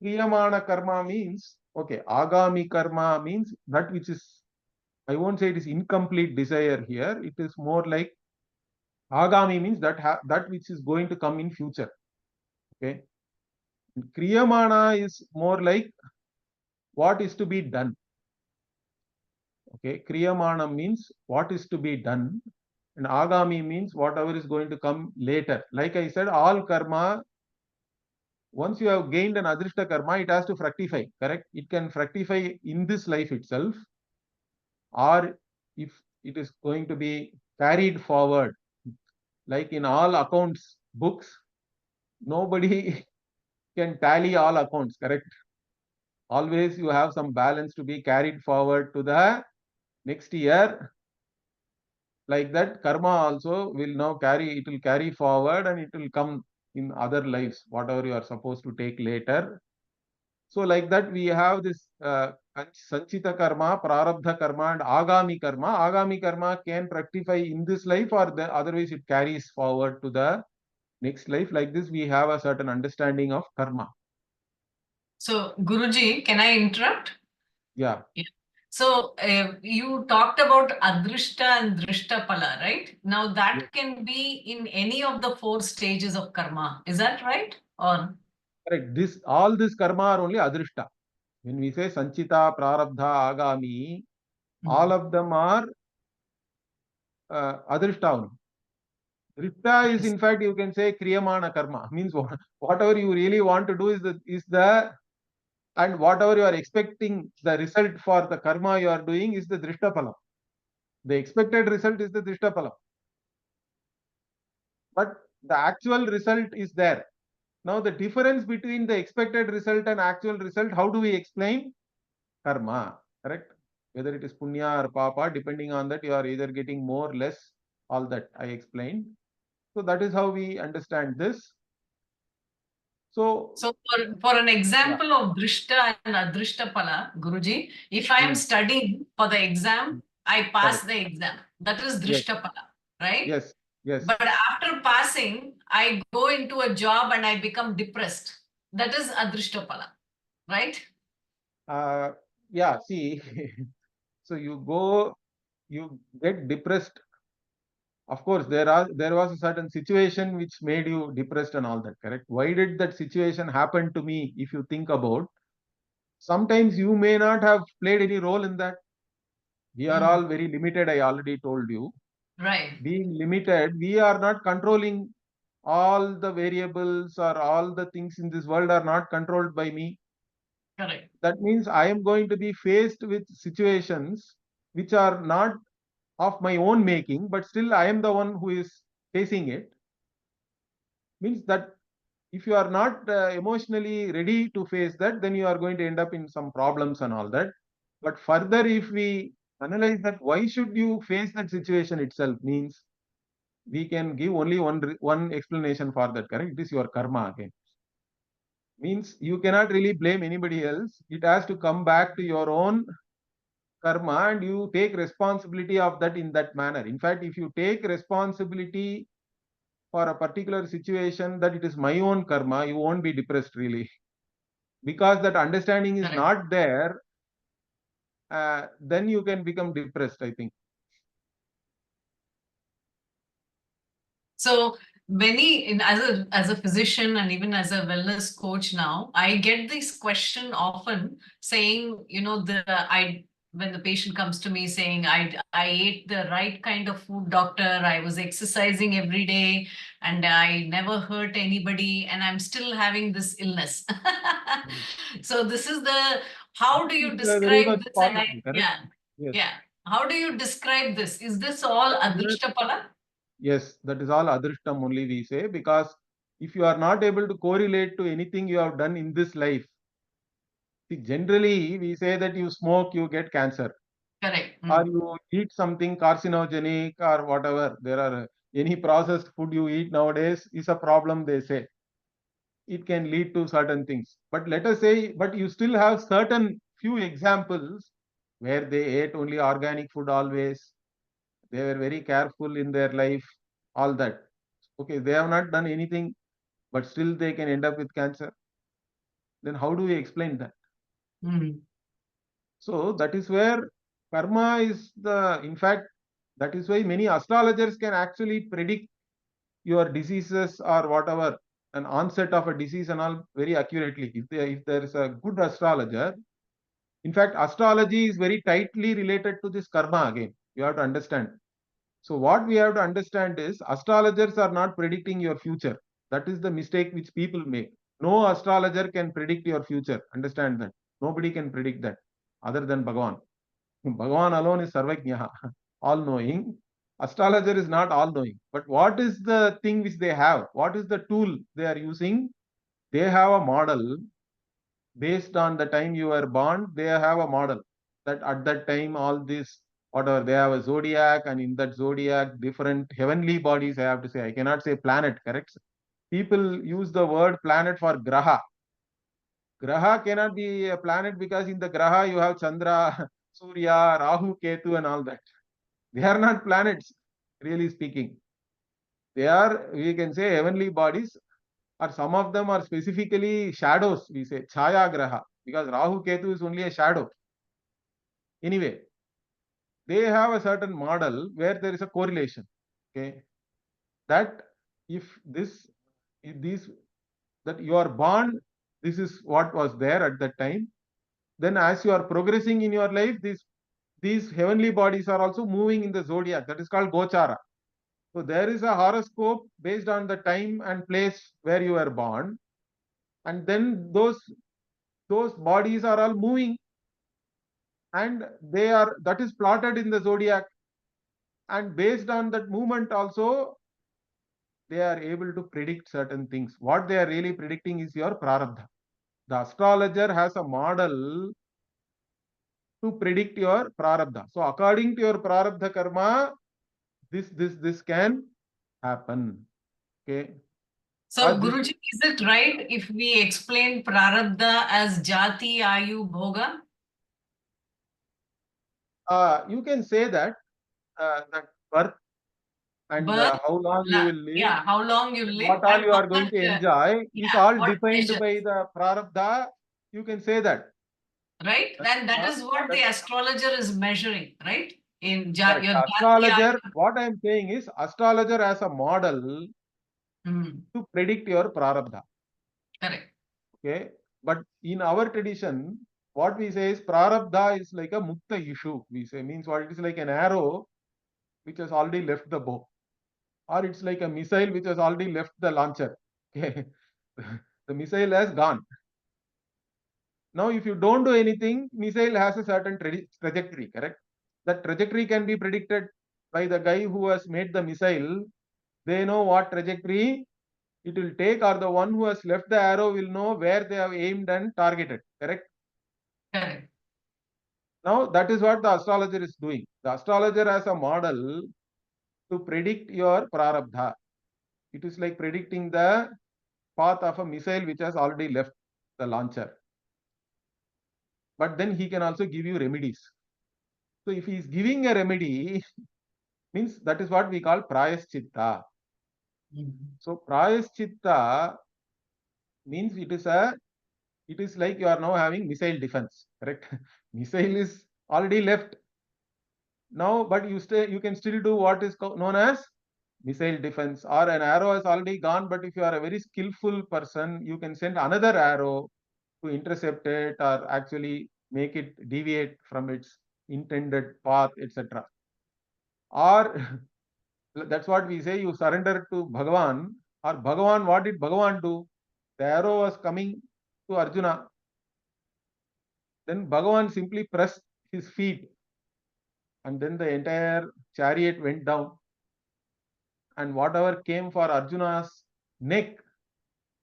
kriyamana karma means, okay, agami karma means that which is, I won't say it is incomplete desire here. It is more like agami means that which is going to come in future. Okay. Kriyamana is more like what is to be done. Okay. Kriyamana means what is to be done. And agami means whatever is going to come later. Like I said, all karma, once you have gained an adrishta karma, it has to fructify, correct? It can fructify in this life itself, or if it is going to be carried forward, like in all accounts books, nobody can tally all accounts, correct? Always you have some balance to be carried forward to the next year. Like that, karma also will now it will carry forward, and it will come in other lives, whatever you are supposed to take later. So like that, we have this sanchita karma, prarabdha karma, and agami karma. Agami karma can fructify in this life, or otherwise it carries forward to the next life. Like this, we have a certain understanding of karma. So, Guruji, can I interrupt? Yeah. So you talked about adrishta and drishta pala, right? Now that can be in any of the 4 stages of karma. Is that right? Or Correct. All this karma are only adrishta. When we say sanchita, prarabdha, agami, all of them are adrishta only. Drishta is, in fact, you can say kriyamana karma. Means whatever you really want to do and whatever you are expecting, the result for the karma you are doing is the drishta phala. The expected result is the drishta phala. But the actual result is there. Now the difference between the expected result and actual result, how do we explain? Karma, correct? Whether it is punya or papa, depending on that, you are either getting more, less, all that I explained. So that is how we understand this. So for an example of drishta and adrishta pala, Guruji, if I am studying for the exam, I pass the exam. That is drishta pala, right? Yes. Yes. But after passing, I go into a job and I become depressed. That is adrishta pala, right? Yeah, see, so you get depressed. Of course, there was a certain situation which made you depressed and all that, correct? Why did that situation happen to me? If you think about, sometimes you may not have played any role in that. We are all very limited, I already told you. Right. Being limited, we are not controlling all the variables, or all the things in this world are not controlled by me. Correct. That means I am going to be faced with situations which are not of my own making, but still I am the one who is facing it. Means that if you are not emotionally ready to face that, then you are going to end up in some problems and all that. But further, if we analyze that, why should you face that situation itself, means we can give only one explanation for that, correct? It is your karma again. Means you cannot really blame anybody else. It has to come back to your own karma, and you take responsibility of that in that manner. In fact, if you take responsibility for a particular situation that it is my own karma, you won't be depressed really. Because that understanding is Correct. not there, then you can become depressed, I think. So as a physician and even as a wellness coach now, I get this question often saying, when the patient comes to me saying, I ate the right kind of food, doctor, I was exercising every day and I never hurt anybody and I'm still having this illness. So this is how do you It's very describe much this? spot on, correct? Yeah, Yes. yeah. How do you describe this? Is this all Yes, adrishtapala? yes, that is all adrishtam only we say, because if you are not able to correlate to anything you have done in this life, see, generally we say that you smoke, you get cancer, Correct. or you eat something carcinogenic or whatever. There are any processed food you eat nowadays is a problem, they say. It can lead to certain things. But let us say, but you still have certain few examples where they ate only organic food always. They were very careful in their life, all that. Okay, they have not done anything, but still they can end up with cancer. Then how do we explain that? Mm. So that is where karma is in fact, that is why many astrologers can actually predict your diseases or whatever, an onset of a disease and all very accurately. If there is a good astrologer, in fact, astrology is very tightly related to this karma again. You have to understand. So what we have to understand is astrologers are not predicting your future. That is the mistake which people make. No astrologer can predict your future. Understand that. Nobody can predict that other than Bhagavan. Bhagavan alone is Sarvajñaha, all knowing. Astrologer is not all knowing. But what is the thing which they have? What is the tool they are using? They have a model based on the time you were born. They have a model that at that time, all this, whatever, they have a zodiac, and in that zodiac, different heavenly bodies. I have to say, I cannot say planet, correct? People use the word planet for graha. Graha cannot be a planet because in the graha you have Chandra, Surya, Rahu, Ketu, and all that. They are not planets, really speaking. They are, we can say, heavenly bodies, or some of them are specifically shadows, we say, Chaya Graha, because Rahu, Ketu is only a shadow. Anyway, they have a certain model where there is a correlation. Okay, that if these that you are born, this is what was there at that time. Then, as you are progressing in your life, these heavenly bodies are also moving in the zodiac. That is called Gochara. So there is a horoscope based on the time and place where you were born, and then those bodies are all moving, and that is plotted in the zodiac, and based on that movement also they are able to predict certain things. What they are really predicting is your prarabdha. The astrologer has a model to predict your prarabdha. So according to your prarabdha karma, this can happen. Okay. So, Guruji, is it right if we explain prarabdha as jati, ayu, bhoga? You can say that birth and Birth, how long you will live, yeah, how long you live what all and you how are going much, to enjoy is yeah, all what defined pleasure. by the prarabdha. You can say that. right? Then that is what the astrologer is measuring, right? In Correct. your Astrologer, what I am saying is astrologer as a model to predict your prarabdha. Correct. Okay. But in our tradition, what we say is prarabdha is like a mukta issue. We say means what it is like an arrow which has already left the bow, or it's like a missile which has already left the launcher. Okay. The missile has gone. Now, if you don't do anything, missile has a certain trajectory, correct? That trajectory can be predicted by the guy who has made the missile. They know what trajectory it will take, or the one who has left the arrow will know where they have aimed and targeted, correct? Correct. Now, that is what the astrologer is doing. The astrologer has a model to predict your prarabdha. It is like predicting the path of a missile which has already left the launcher. But then he can also give you remedies. So if he is giving a remedy, means that is what we call prayaschitta. So prayaschitta means it is like you are now having missile defense, correct? Missile is already left now, but you can still do what is known as missile defense, or an arrow has already gone, but if you are a very skillful person, you can send another arrow to intercept it or actually make it deviate from its intended path, etc. Or that's what we say, you surrender to Bhagavan, or Bhagavan, what did Bhagavan do? The arrow was coming to Arjuna. Then Bhagavan simply pressed his feet, and then the entire chariot went down. And whatever came for Arjuna's neck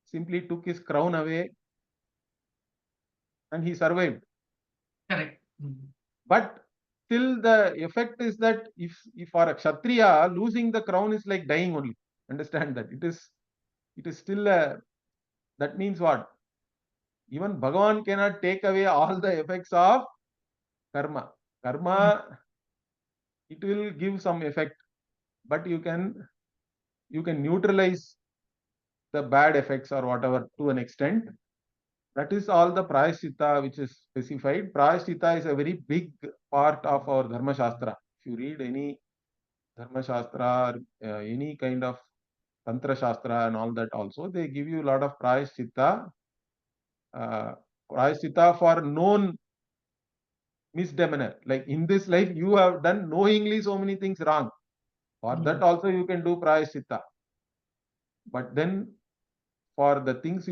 simply took his crown away, and he survived. Correct. But still the effect is that if for a Kshatriya, losing the crown is like dying only. Understand that. It is still that means what? Even Bhagavan cannot take away all the effects of karma. Karma, it will give some effect, but you can neutralize the bad effects or whatever to an extent. That is all the prayaschitta which is specified. Prayaschitta is a very big part of our Dharma Shastra. If you read any Dharma Shastra, any kind of Tantra Shastra and all that also, they give you a lot of prayaschitta. Prayaschitta for known misdemeanor. Like in this life, you have done knowingly so many things wrong. For that also you can do prayaschitta. But then for the things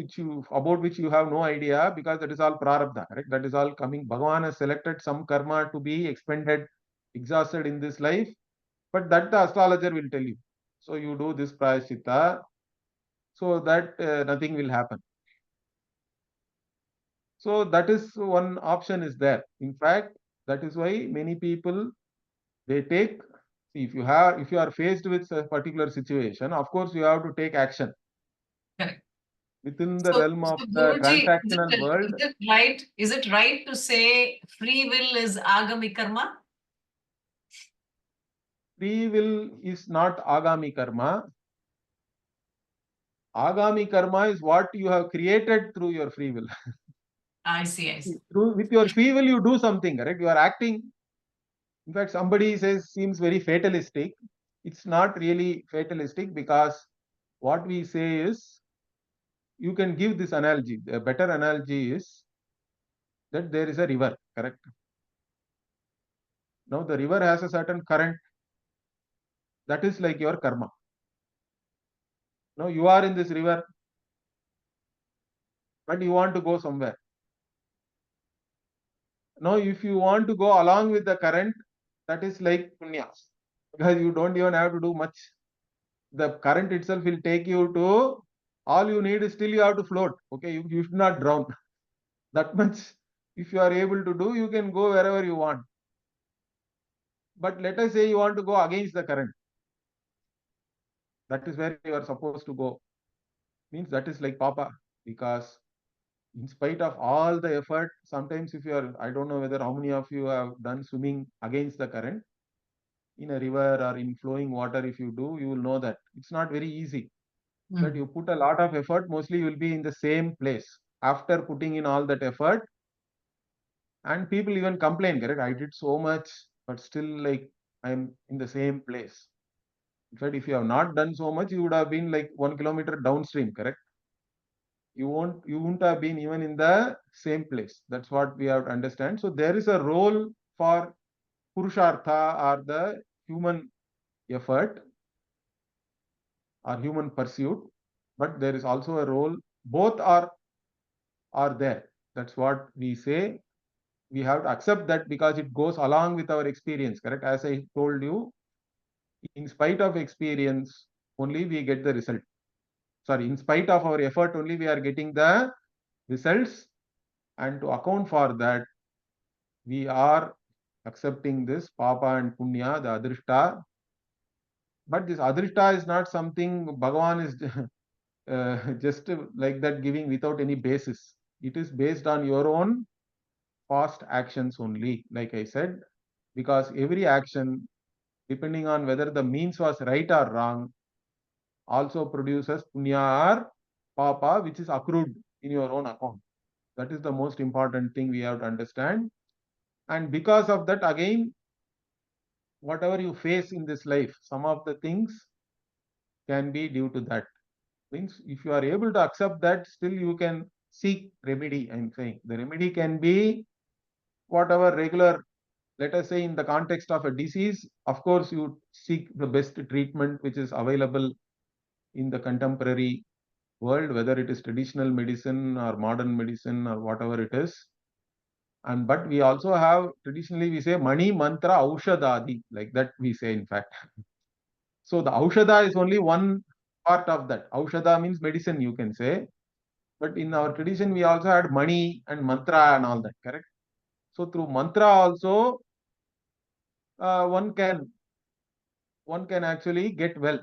about which you have no idea, because that is all prarabdha, right? That is all coming. Bhagavan has selected some karma to be expended, exhausted in this life, but that the astrologer will tell you. So you do this prayaschitta, so that nothing will happen. So that is one option is there. In fact, that is why many people, they take, see, if you are faced with a particular situation, of course you have to take action. Correct. Within the realm of the Guruji, transactional world. Is it right to say free will is agami karma? Free will is not agami karma. Agami karma is what you have created through your free will. I see. With your free will, you do something, correct? You are acting. In fact, somebody seems very fatalistic. It's not really fatalistic, because what we say is, you can give this analogy. A better analogy is that there is a river, correct? Now the river has a certain current. That is like your karma. Now you are in this river, but you want to go somewhere. Now, if you want to go along with the current, that is like punya, because you don't even have to do much. The current itself will take you to, all you need is still you have to float. Okay, you should not drown. That much, if you are able to do, you can go wherever you want. But let us say you want to go against the current. That is where you are supposed to go. Means that is like papa, because in spite of all the effort, sometimes if you are, I don't know whether how many of you have done swimming against the current in a river or in flowing water. If you do, you will know that it's not very easy. That you put a lot of effort, mostly you will be in the same place. After putting in all that effort, And people even complain, correct? I did so much, but still like I'm in the same place. In fact, if you have not done so much, you would have been like 1 kilometer downstream, correct? You won't have been even in the same place. That's what we have to understand. So there is a role for purushartha, or the human effort or human pursuit, but there is also a role, both are there. That's what we say. We have to accept that because it goes along with our experience, correct? As I told you, in spite of experience only we get the result. Sorry, in spite of our effort only we are getting the results, and to account for that we are accepting this papa and punya, the adrishta. But this adrishta is not something Bhagavan is just like that giving without any basis. It is based on your own past actions only, like I said, because every action, depending on whether the means was right or wrong, also produces punya or papa, which is accrued in your own account. That is the most important thing we have to understand. And because of that, again, whatever you face in this life, some of the things can be due to that. Means if you are able to accept that, still you can seek remedy. I'm saying the remedy can be whatever regular, let us say in the context of a disease, of course you seek the best treatment which is available in the contemporary world, whether it is traditional medicine or modern medicine or whatever it is. And but we also have, traditionally we say mani mantra aushadadi, like that we say in fact. So the aushada is only one part of that. Aushada means medicine, you can say. But in our tradition, we also had mani and mantra and all that, correct? So through mantra also, one can actually get well.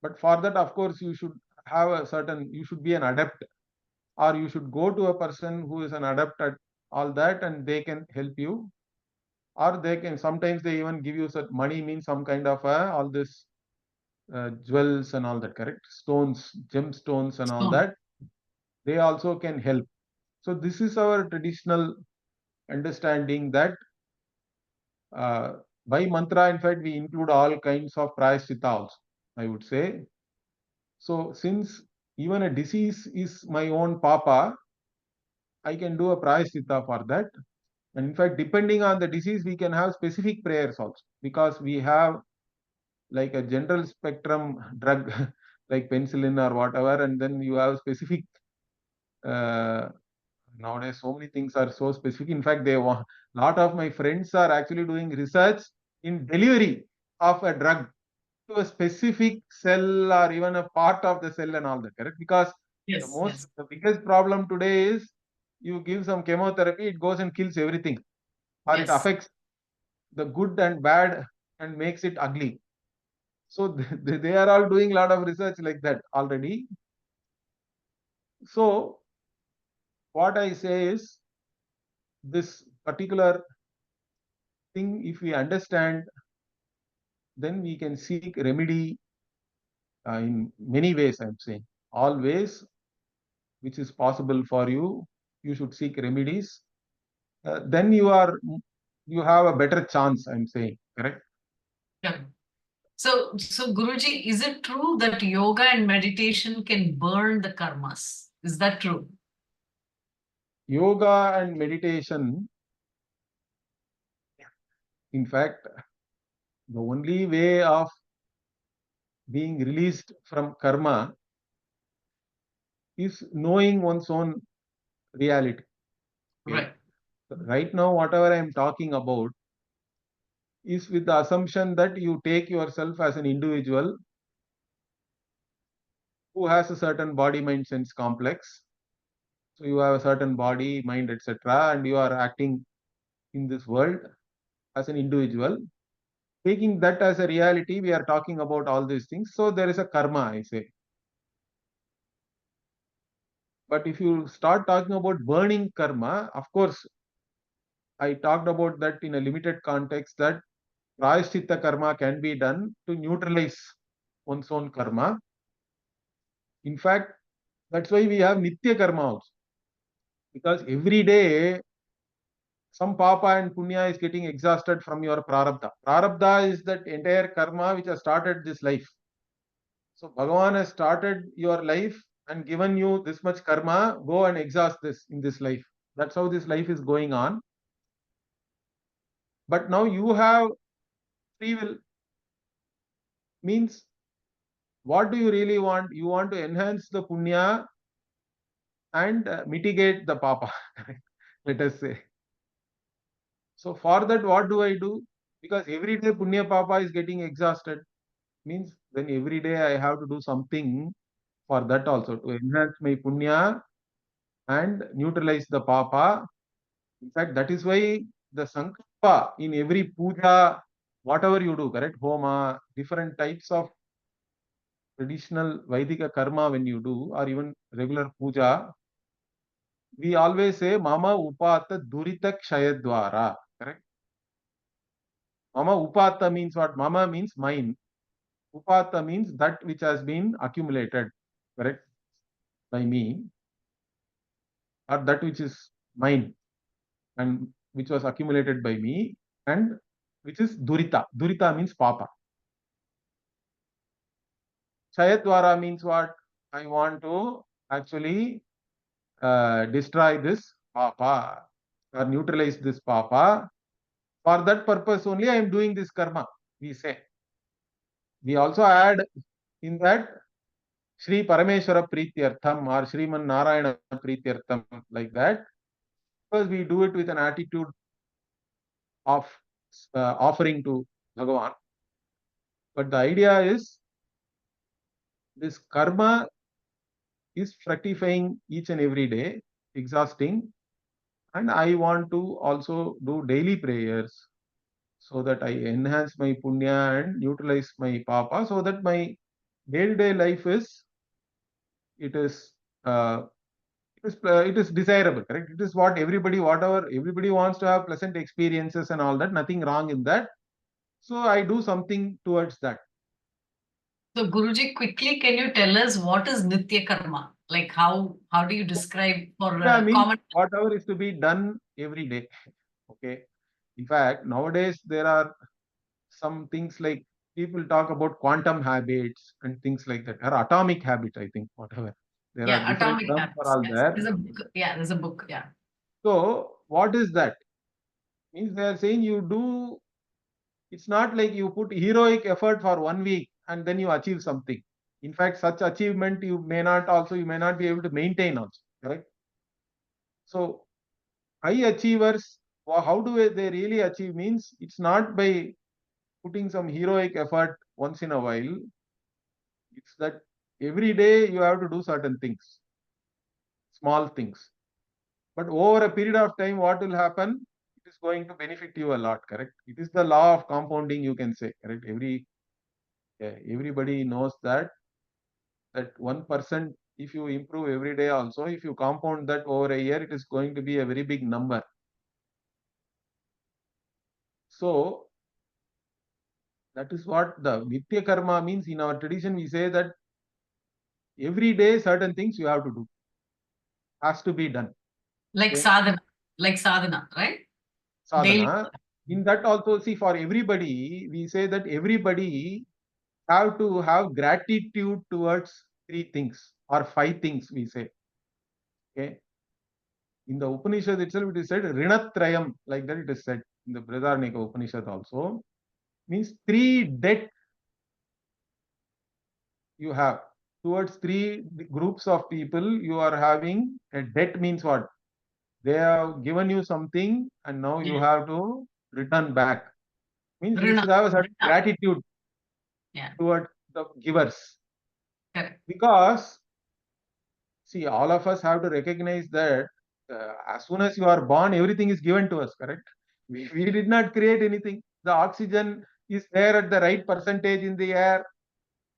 But for that, of course, you should have a certain, you should be an adept, or you should go to a person who is an adept at all that, and they can help you. Or they can, sometimes they even give you some money, means some kind of all this jewels and all that, correct? Stones, gemstones and all Stone. that. They also can help. So this is our traditional understanding that by mantra, in fact, we include all kinds of prayaschitta also, I would say. So since even a disease is my own papa, I can do a prayaschitta for that. And in fact, depending on the disease, we can have specific prayers also, because we have like a general spectrum drug like penicillin or whatever, and then you have specific. Nowadays, so many things are so specific. In fact, they want, lot of my friends are actually doing research in delivery of a drug to a specific cell or even a part of the cell and all that, correct? Because Yes, yes, the biggest problem today is you give some chemotherapy, it goes and kills everything, or it yes. affects the good and bad and makes it ugly. So they are all doing a lot of research like that already. So what I say is, this particular thing, if we understand, then we can seek remedy in many ways. I'm saying all ways which is possible for you, you should seek remedies. Then you have a better chance. I'm saying, correct? Yeah. So Guruji, is it true that yoga and meditation can burn the karmas? Is that true? Yoga and meditation, in fact, the only way of being released from karma is knowing one's own reality. Okay? Right. Right now, whatever I'm talking about is with the assumption that you take yourself as an individual who has a certain body, mind, sense complex. So you have a certain body, mind, etc., and you are acting in this world as an individual. Taking that as a reality, we are talking about all these things. So there is a karma, I say. But if you start talking about burning karma, of course, I talked about that in a limited context, that prayaschitta karma can be done to neutralize one's own karma. In fact, that's why we have nitya karma also. Because every day some papa and punya is getting exhausted from your prarabdha. Prarabdha is that entire karma which has started this life. So Bhagavan has started your life and given you this much karma, go and exhaust this in this life. That's how this life is going on. But now you have free will. Means, what do you really want? You want to enhance the punya and mitigate the papa, let us say. So for that, what do I do? Because every day punya papa is getting exhausted. Means then every day I have to do something for that also, to enhance my punya and neutralize the papa. In fact, that is why the sankalpa in every puja, whatever you do, correct? Homa, different types of traditional Vaidika karma when you do, or even regular puja, we always say Mama Upata Durita Kshayadwara. Correct? Mama Upata means what? Mama means mine. Upata means that which has been accumulated, correct? By me, or that which is mine and which was accumulated by me, and which is Durita. Durita means Papa. Kshayadwara means what? I want to actually destroy this Papa or neutralize this Papa. For that purpose only I am doing this karma, we say. We also add in that Sri Parameshwara Prityartham or Sriman Narayana Prityartham, like that, because we do it with an attitude of offering to Bhagavan. But the idea is this karma is fructifying each and every day, exhausting, and I want to also do daily prayers so that I enhance my punya and utilize my papa, so that my day-to-day life is it is it is desirable, correct? It is what everybody, whatever everybody wants to have pleasant experiences and all that, nothing wrong in that. So I do something towards that. So Guruji, quickly, can you tell us what is Nitya Karma? Like how do you describe for Means common? whatever is to be done every day. Okay. In fact, nowadays there are some things like people talk about quantum habits and things like that, or atomic habits, I think, whatever. There are Yeah, different atomic terms for habits. all Yes. there. There's a book. Yeah, there's a book. Yeah. So what is that? Means they are saying you do, it's not like you put heroic effort for 1 week and then you achieve something. In fact, such achievement you may not be able to maintain also, correct? So high achievers, how do they really achieve? Means it's not by putting some heroic effort once in a while. It's that every day you have to do certain things, small things. But over a period of time, what will happen? It is going to benefit you a lot, correct? It is the law of compounding, you can say, correct? Everybody knows that 1%, if you improve every day also, if you compound that over a year, it is going to be a very big number. So that is what the Nitya Karma means. In our tradition, we say that every day certain things you have to do, has to be done. Like Okay? sadhana, right? Daily. Sadhana. In that also, see, for everybody, we say that everybody have to have gratitude towards 3 things or 5 things, we say. Okay. In the Upanishad itself, it is said Rinatrayam, like that it is said in the Brihadaranyaka Upanishad also. Means 3 debt you have towards 3 groups of people. You are having a debt, means what? They have given you something and now you Yeah. have to return back. Means you Rina. should have a certain Rina. gratitude Yeah. towards the givers. Correct. Because, see, all of us have to recognize that as soon as you are born, everything is given to us, correct? We did not create anything. The oxygen is there at the right percentage in the air.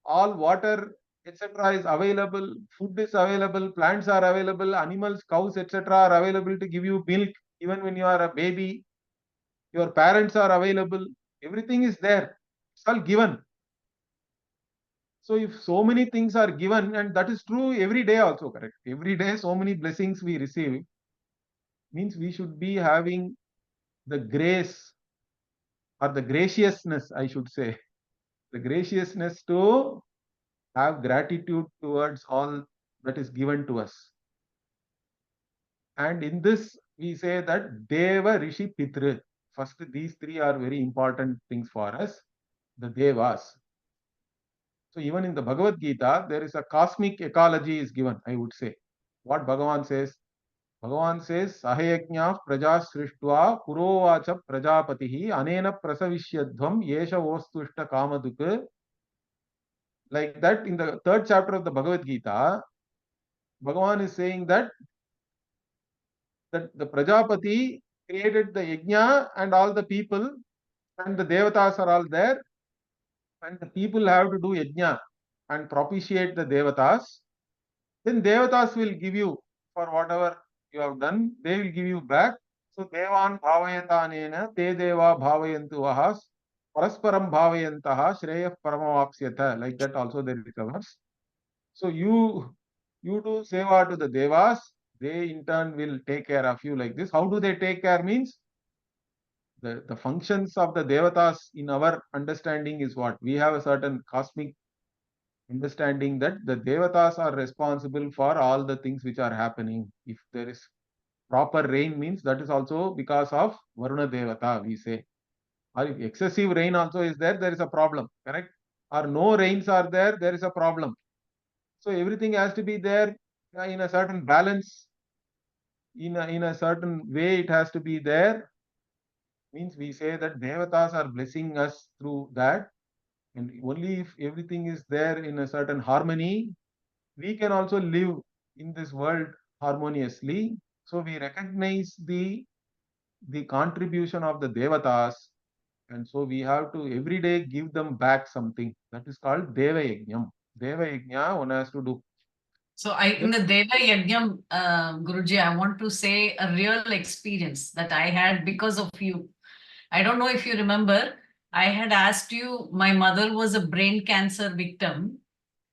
All water, etc. is available. Food is available. Plants are available. Animals, cows, etc. are available to give you milk even when you are a baby. Your parents are available. Everything is there. It's all given. So if so many things are given, and that is true every day also, correct? Every day so many blessings we receive, means we should be having the grace or the graciousness, I should say, the graciousness to have gratitude towards all that is given to us. And in this, we say that Deva, Rishi, Pitra. First, these three are very important things for us, the Devas. So even in the Bhagavad Gita, there is a cosmic ecology is given, I would say. What Bhagavan says? Bhagavan says, Sahayajna praja srishtva purovacha prajapatihi anena prasavishyadhvam yesha vostushta kamaduk. Like that, in the third chapter of the Bhagavad Gita, Bhagavan is saying that the Prajapati created the yajna and all the people and the devatas are all there, and the people have to do yajna and propitiate the devatas. Then devatas will give you for whatever you have done, they will give you back. So devan bhavayatanena te deva bhavayantu vahas parasparam bhavayantaha shreyah paramavapsyata. Like that also there is a verse. So you do seva to the devas, they in turn will take care of you like this. How do they take care means? The functions of the devatas in our understanding is what? We have a certain cosmic understanding that the devatas are responsible for all the things which are happening. If there is proper rain means that is also because of Varuna Devata, we say. Or if excessive rain also is there, there is a problem, correct? Or no rains are there, there is a problem. So everything has to be there in a certain balance, in a certain way it has to be there. Means we say that devatas are blessing us through that, and only if everything is there in a certain harmony, we can also live in this world harmoniously. So we recognize the contribution of the devatas, and so we have to every day give them back something. That is called Deva Yajnam. Deva Yajna one has to do. So in the Deva Yajnam, Guruji, I want to say a real experience that I had because of you. I don't know if you remember, I had asked you, my mother was a brain cancer victim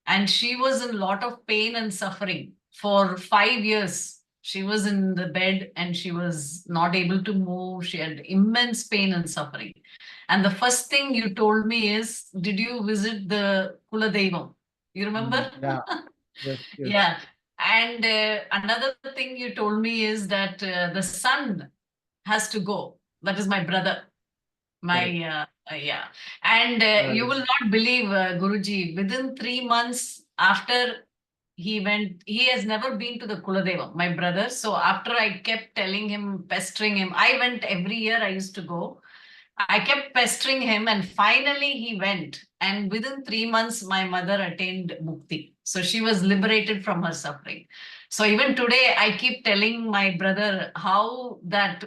and she was in a lot of pain and suffering for 5 years. She was in the bed and she was not able to move. She had immense pain and suffering. And the first thing you told me is, did you visit the Kula Devam? You remember? Yeah. Yes, yes. Yeah. And another thing you told me is that the son has to go. That is my brother. Yeah. And you will not believe, Guruji, within 3 months after he went, he has never been to the Kuladeva, my brother. So after I kept telling him, pestering him, I went every year, I used to go. I kept pestering him, and finally he went. And within 3 months, my mother attained mukti. So she was liberated from her suffering. So even today, I keep telling my brother how that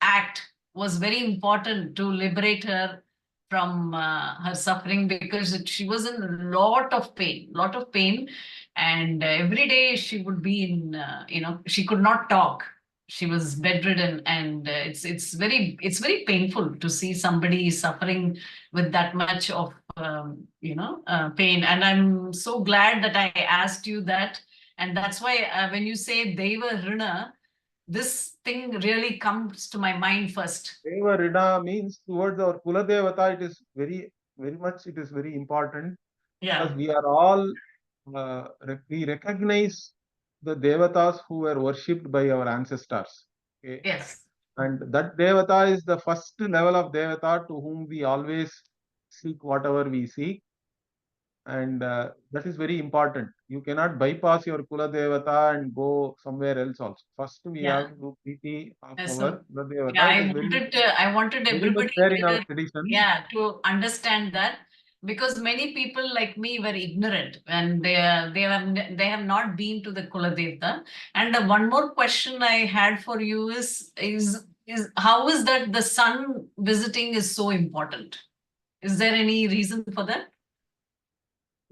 act was very important to liberate her from her suffering, because she was in a lot of pain. And every day she would be in, she could not talk. She was bedridden, and it's very painful to see somebody suffering with that much of pain. And I'm so glad that I asked you that. And that's why when you say Deva Rina, this thing really comes to my mind first. Deva Rina means towards our Kula Devata, it is very, very much, it is very important. Yeah. Because we are all, we recognize the devatas who were worshipped by our ancestors. Okay? Yes. And that devata is the first level of devata to whom we always seek whatever we seek. And that is very important. You cannot bypass your Kula Devata and go somewhere else also. First, we have to do Priti of our Kula Devata. Yeah, I wanted very everybody much there in our tradition. to understand that, because many people like me were ignorant and they have not been to the Kuladevta. And the one more question I had for you is how is that the sun visiting is so important? Is there any reason for that?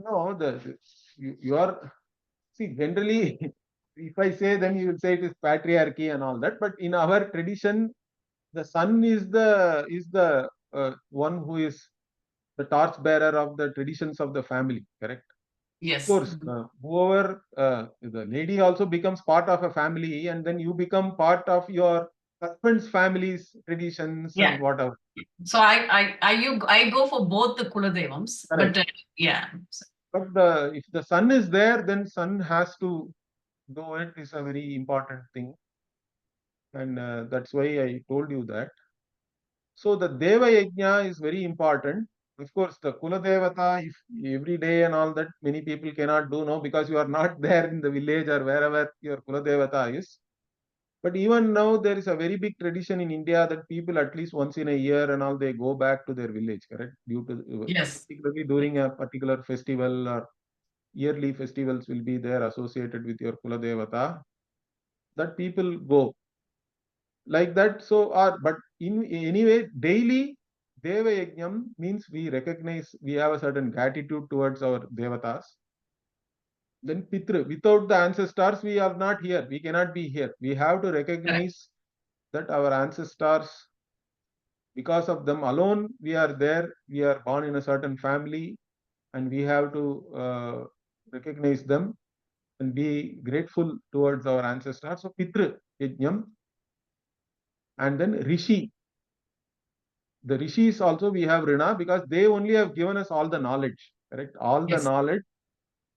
No, you are, see, generally, if I say, then you will say it is patriarchy and all that. But in our tradition, the son is the one who is the torchbearer of the traditions of the family. Correct. Yes. Of course, whoever the lady also becomes part of a family, and then you become part of your husband's family's traditions Yeah. and whatever. So I go for both the Kuladevams, Correct. but yeah. But if the son is there, then son has to do it is a very important thing. And that's why I told you that. So the Deva Yajna is very important. Of course, the Kula Devata, if every day and all that, many people cannot do now because you are not there in the village or wherever your Kula Devata is. But even now, there is a very big tradition in India that people at least once in a year and all they go back to their village, correct? Due to Yes. particularly during a particular festival or yearly festivals will be there associated with your Kula Devata, that people go like that. So, but in anyway, daily Deva Yajnam means we recognize we have a certain gratitude towards our Devatas. Then Pitra, without the ancestors, we are not here. We cannot be here. We have to recognize that our ancestors, because of them alone, we are there. We are born in a certain family, and we have to recognize them and be grateful towards our ancestors. So Pitra Yajnam, and then Rishi. The rishis also we have Rina because they only have given us all the knowledge, correct? All the Yes. knowledge.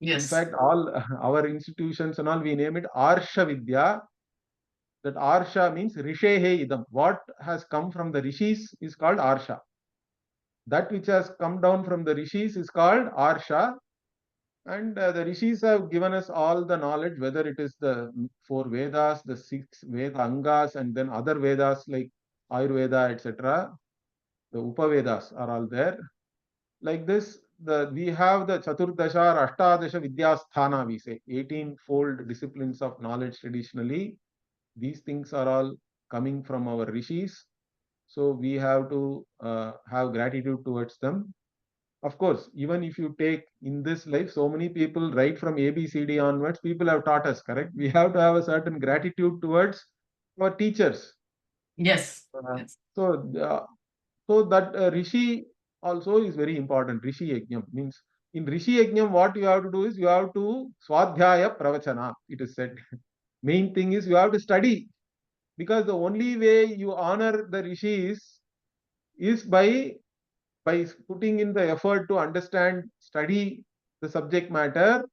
In Yes. fact, all our institutions and all, we name it Arsha Vidya. That Arsha means Rishehe Idam. What has come from the rishis is called Arsha. That which has come down from the rishis is called Arsha. And the rishis have given us all the knowledge, whether it is the 4 Vedas, the 6 Veda Angas, and then other Vedas like Ayurveda, etc. The Upavedas are all there. Like this, we have the Chaturdasha or Ashtadasha Vidyasthana, we say, 18-fold disciplines of knowledge traditionally. These things are all coming from our rishis. So we have to have gratitude towards them. Of course, even if you take in this life, so many people right from ABCD onwards, people have taught us, correct? We have to have a certain gratitude towards our teachers. Yes. Yes. So that Rishi also is very important. Rishi Yajnam means in Rishi Yajnam, what you have to do is you have to Swadhyaya Pravachana, it is said. Main thing is you have to study because the only way you honor the rishis is by putting in the effort to understand, study the subject matter,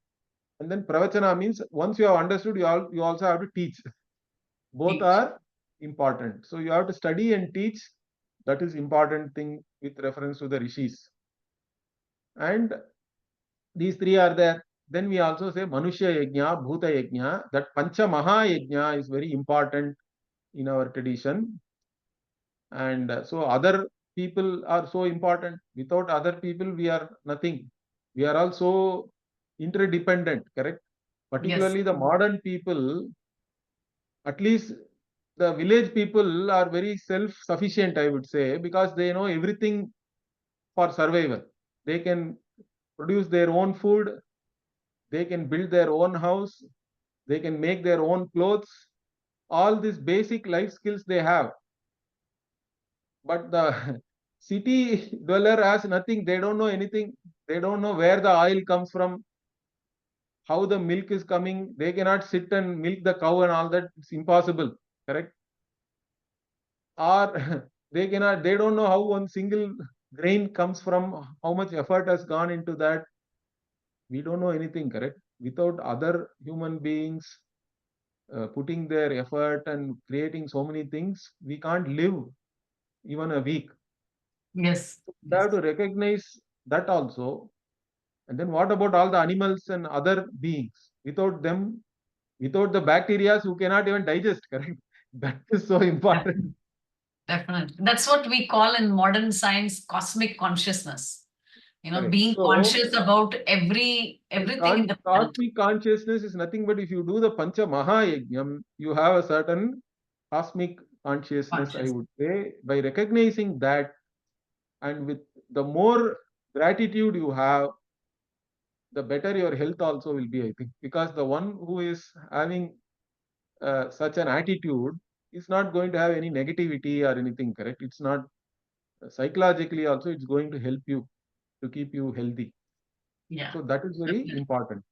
and then Pravachana means once you have understood, you also have to teach. Both are important. So you have to study and teach. That is important thing with reference to the rishis. And these three are there. Then we also say Manushya Yajna, Bhuta Yajna. That Pancha Maha Yajna is very important in our tradition. And so other people are so important. Without other people, we are nothing. We are also interdependent, correct? Particularly the modern people, at least the village people are very self-sufficient, I would say, because they know everything for survival. They can produce their own food, they can build their own house, they can make their own clothes, all these basic life skills they have. But the city dweller has nothing, they don't know anything, they don't know where the oil comes from, how the milk is coming, they cannot sit and milk the cow and all that, it's impossible, correct? Or they don't know how one single grain comes from, how much effort has gone into that. We don't know anything, correct? Without other human beings putting their effort and creating so many things, we can't live even a week. Yes. We have to recognize that also. And then what about all the animals and other beings? Without them, without the bacteria, you cannot even digest, correct? That is so important. Definitely. That's what we call in modern science cosmic consciousness. Correct. Being So, conscious about everything in the world. cosmic consciousness is nothing but if you do the Pancha Maha Yajnam, you have a certain cosmic consciousness, I would say. By recognizing that, and with the more gratitude you have, the better your health also will be, I think. Because the one who is having such an attitude is not going to have any negativity or anything, correct? It's not psychologically also, it's going to help you to keep you healthy. Yeah. So that is very important.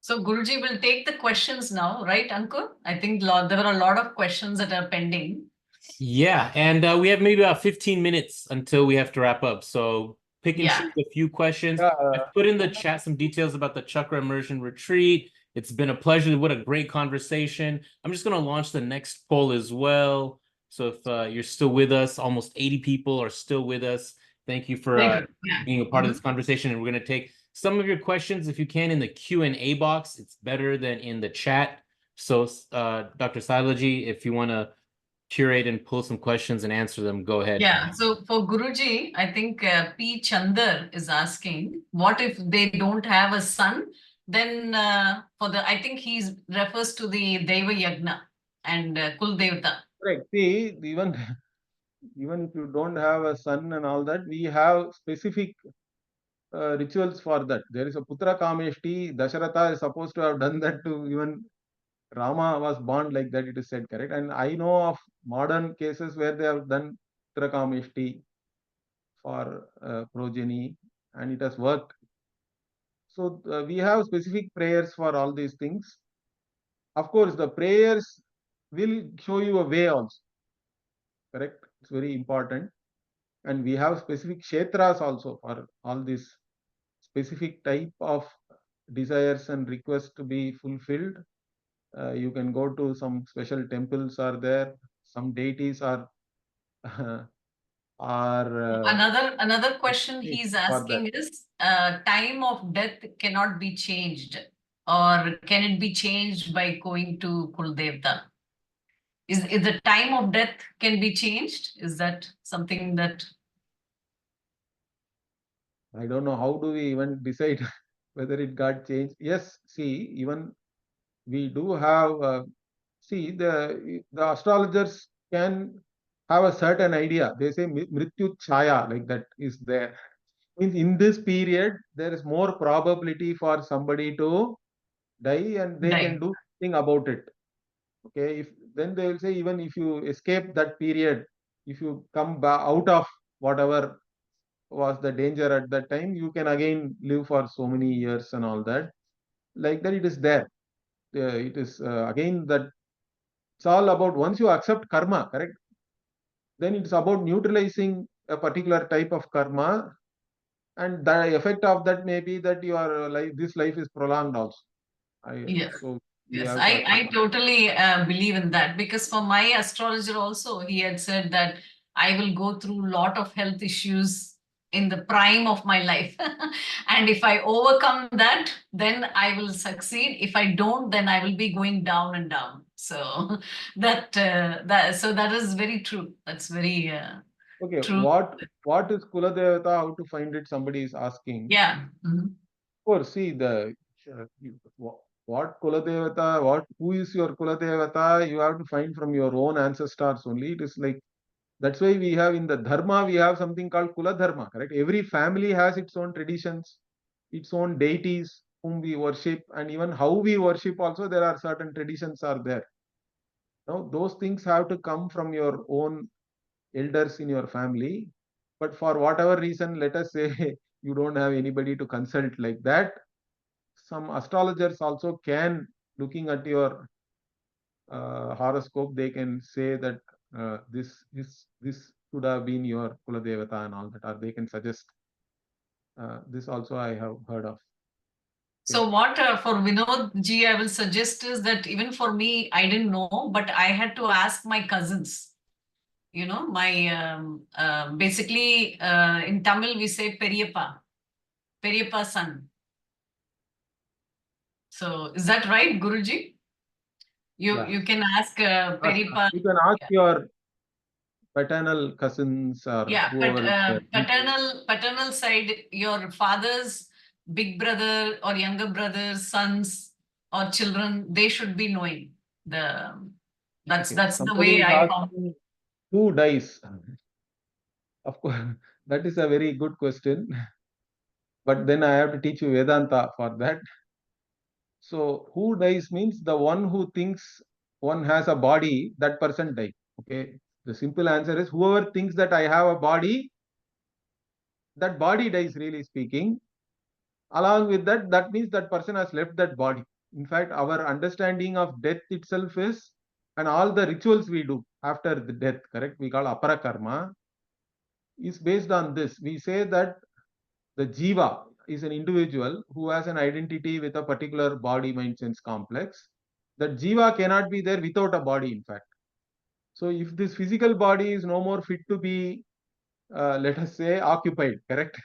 So Guruji will take the questions now, right, Ankur? I think there are a lot of questions that are pending. Yeah, and we have maybe about 15 minutes until we have to wrap up. So pick and choose a few questions. I've put in the chat some details about the Chakra Immersion Retreat. It's been a pleasure. What a great conversation. I'm just going to launch the next poll as well. So if you're still with us, almost 80 people are still with us. Thank you for being a part of this conversation. And we're going to take some of your questions, if you can, in the Q&A box. It's better than in the chat. So Dr. Sailaji, if you want to curate and pull some questions and answer them, go ahead. Yeah, so for Guruji, I think P. Chandar is asking, what if they don't have a son? Then I think he refers to the Deva Yagna and Kul Devata. Correct. See, even if you don't have a son and all that, we have specific rituals for that. There is a Putra Kameshti. Dasharatha is supposed to have done that to even Rama was born like that, it is said, correct? And I know of modern cases where they have done Putra Kameshti for progeny and it has worked. So we have specific prayers for all these things. Of course, the prayers will show you a way also, correct? It's very important. And we have specific kshetras also for all these specific type of desires and requests to be fulfilled. You can go to some special temples are there. Some deities are another question he's asking is time of death cannot be changed, or can it be changed by going to Kuldevta? Is the time of death can be changed? Is that something that I don't know, how do we even decide whether it got changed? Yes, see, even we do have see the astrologers can have a certain idea. They say mrityu chaya, like that is there. Means in this period there is more probability for somebody to die and they can do something about it. Okay, if then they will say, even if you escape that period, if you come out of whatever was the danger at that time, you can again live for so many years and all that. Like that, it is there. It is again that it's all about, once you accept karma, correct? Then it's about neutralizing a particular type of karma, and the effect of that may be that your life, this life is prolonged also. yes. So Yes, I totally believe in that, because for my astrologer also, he had said that I will go through a lot of health issues in the prime of my life. And if I overcome that, then I will succeed. If I don't, then I will be going down and down. So that is very true. That's very okay, true. what is Kula Devata? How to find it? Somebody is asking. Yeah. Of course, see what Kula Devata, who is your Kula Devata? You have to find from your own ancestors only. It is like, that's why we have in the dharma, we have something called Kula Dharma, correct? Every family has its own traditions, its own deities whom we worship, and even how we worship also, there are certain traditions are there. Now, those things have to come from your own elders in your family. But for whatever reason, let us say you don't have anybody to consult like that, some astrologers also can, looking at your horoscope, they can say that this should have been your Kula Devata and all that, or they can suggest. This also I have heard of. So what for Vinod ji, I will suggest is that even for me, I didn't know, but I had to ask my cousins. You know, my basically in Tamil we say Periyappa son. So is that right, Guruji? You can ask Periyappa. You can ask your paternal cousins or whoever is there. Paternal side, your father's big brother or younger brother's sons or children, they should be knowing that's the way I found. Who dies? Of course, that is a very good question. But then I have to teach you Vedanta for that. So who dies means the one who thinks one has a body, that person dies. Okay. The simple answer is, whoever thinks that I have a body, that body dies, really speaking. Along with that, that means that person has left that body. In fact, our understanding of death itself is, and all the rituals we do after the death, correct, we call apara karma, is based on this. We say that the jiva is an individual who has an identity with a particular body mind sense complex. That jiva cannot be there without a body, in fact. So if this physical body is no more fit to be, let us say, occupied, correct?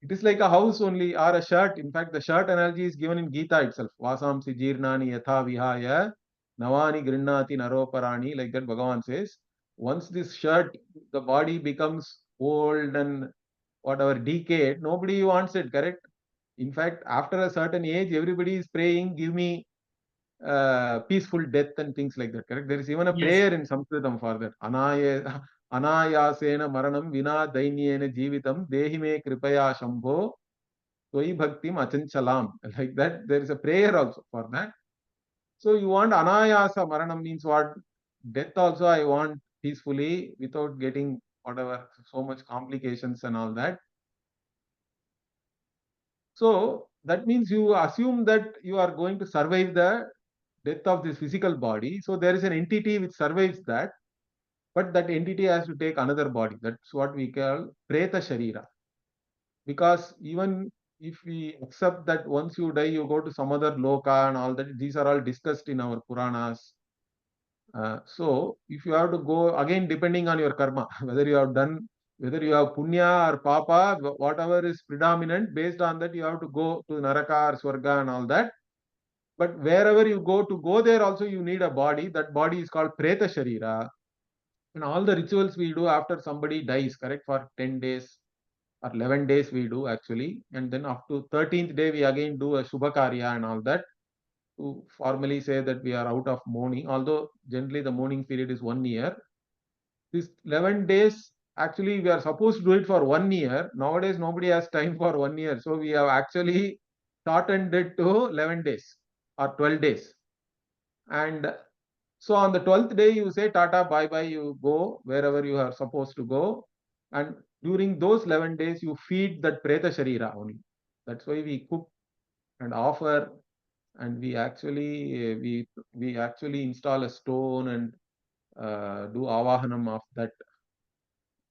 It is like a house only, or a shirt. In fact, the shirt analogy is given in Gita itself. Vasamsi jirnani yatha vihaya navani grinnati naroparani, like that Bhagavan says. Once this shirt, the body becomes old and whatever decayed, nobody wants it, correct? In fact, after a certain age, everybody is praying, give me peaceful death and things like that, correct? There is even a Yes. prayer in Sanskritam for that. Anayasena maranam vina dainyena jeevitam dehime kripaya shambho toi bhaktim achanchalam. Like that, there is a prayer also for that. So you want anayasa maranam means what? Death also I want peacefully without getting whatever, so much complications and all that. So that means you assume that you are going to survive the death of this physical body. So there is an entity which survives that, but that entity has to take another body. That's what we call preta sharira. Because even if we accept that once you die, you go to some other loka and all that, these are all discussed in our Puranas. So if you have to go again, depending on your karma, whether you have done, whether you have punya or papa, whatever is predominant, based on that you have to go to naraka or swarga and all that. But wherever you go there also you need a body. That body is called preta sharira. And all the rituals we do after somebody dies, correct, for 10 days or 11 days we do actually. And then up to 13th day we again do a shubhakarya and all that, to formally say that we are out of mourning, although generally the mourning period is 1 year. This 11 days, actually we are supposed to do it for 1 year. Nowadays nobody has time for 1 year. So we have actually shortened it to 11 days or 12 days. And so on the 12th day, you say Tata, bye bye, you go wherever you are supposed to go. And during those 11 days, you feed that Preta Sharira only. That's why we cook and offer, and we actually we actually install a stone and do avahanam of that,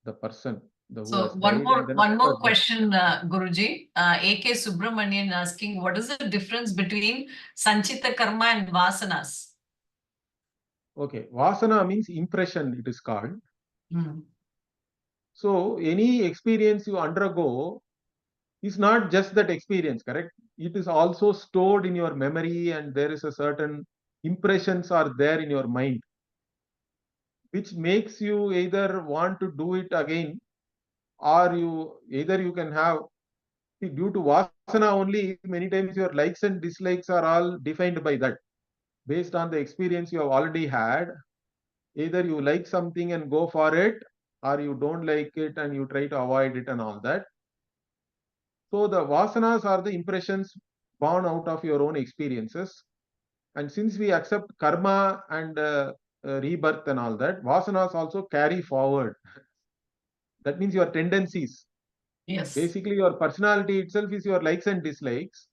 the person, the who has So died, and then one offer more that. question, Guruji. A.K. Subramanian asking, what is the difference between Sanchita Karma and Vasanas? Okay, Vasana means impression, it is called. Hmm. So any experience you undergo is not just that experience, correct? It is also stored in your memory, and there is a certain impressions are there in your mind, which makes you either want to do it again, or you can have, see, due to vasana only, many times your likes and dislikes are all defined by that, based on the experience you have already had. Either you like something and go for it, or you don't like it and you try to avoid it and all that. So the vasanas are the impressions born out of your own experiences. And since we accept karma and rebirth and all that, vasanas also carry forward. That means your tendencies. Yes. Basically, your personality itself is your likes and dislikes.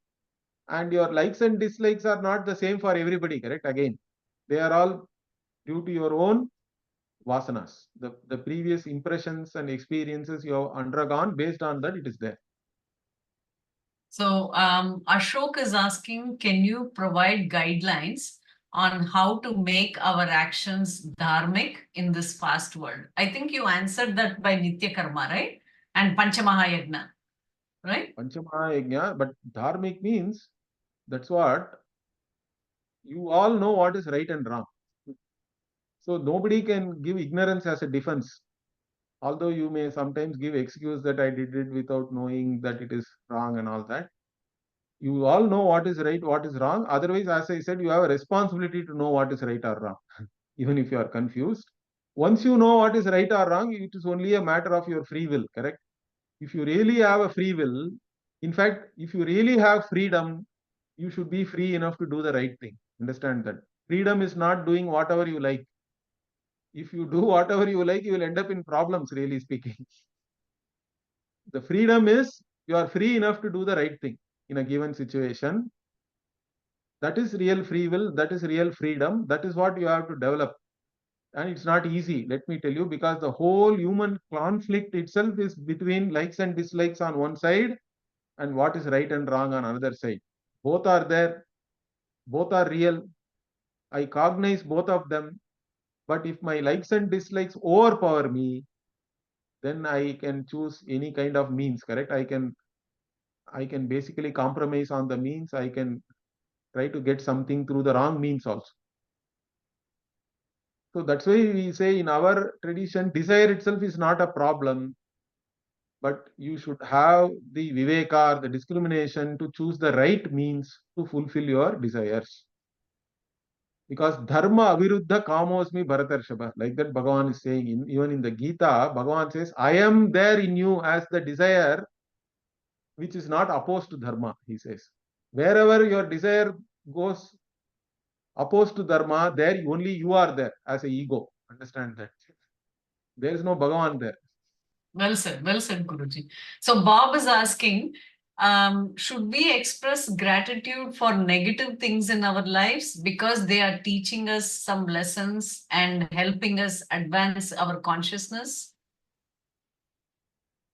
And your likes and dislikes are not the same for everybody, correct? Again, they are all due to your own vasanas. The previous impressions and experiences you have undergone, based on that, it is there. So Ashok is asking, can you provide guidelines on how to make our actions dharmic in this fast world? I think you answered that by Nitya Karma, right? And Panchamahayagna, right? Panchamahayajna, but dharmic means, that's what, you all know what is right and wrong. So nobody can give ignorance as a defense. Although you may sometimes give excuse that I did it without knowing that it is wrong and all that. You all know what is right, what is wrong. Otherwise, as I said, you have a responsibility to know what is right or wrong, even if you are confused. Once you know what is right or wrong, it is only a matter of your free will, correct? If you really have a free will, in fact, if you really have freedom, you should be free enough to do the right thing. Understand that. Freedom is not doing whatever you like. If you do whatever you like, you will end up in problems, really speaking. The freedom is you are free enough to do the right thing. in a given situation. That is real free will, that is real freedom, that is what you have to develop. And it's not easy, let me tell you, because the whole human conflict itself is between likes and dislikes on one side and what is right and wrong on another side. Both are there, both are real. I cognize both of them, but if my likes and dislikes overpower me, then I can choose any kind of means, correct? I can basically compromise on the means. I can try to get something through the wrong means also. So that's why we say in our tradition, desire itself is not a problem, but you should have the viveka, the discrimination to choose the right means to fulfill your desires. Because dharma aviruddha kamosmi bharatarshava, like that Bhagavan is saying, even in the Gita, Bhagavan says, I am there in you as the desire which is not opposed to dharma, he says. Wherever your desire goes opposed to dharma, there only you are there as a ego. Understand that. There is no Bhagavan there. Well said, Guruji. So Bob is asking, should we express gratitude for negative things in our lives because they are teaching us some lessons and helping us advance our consciousness?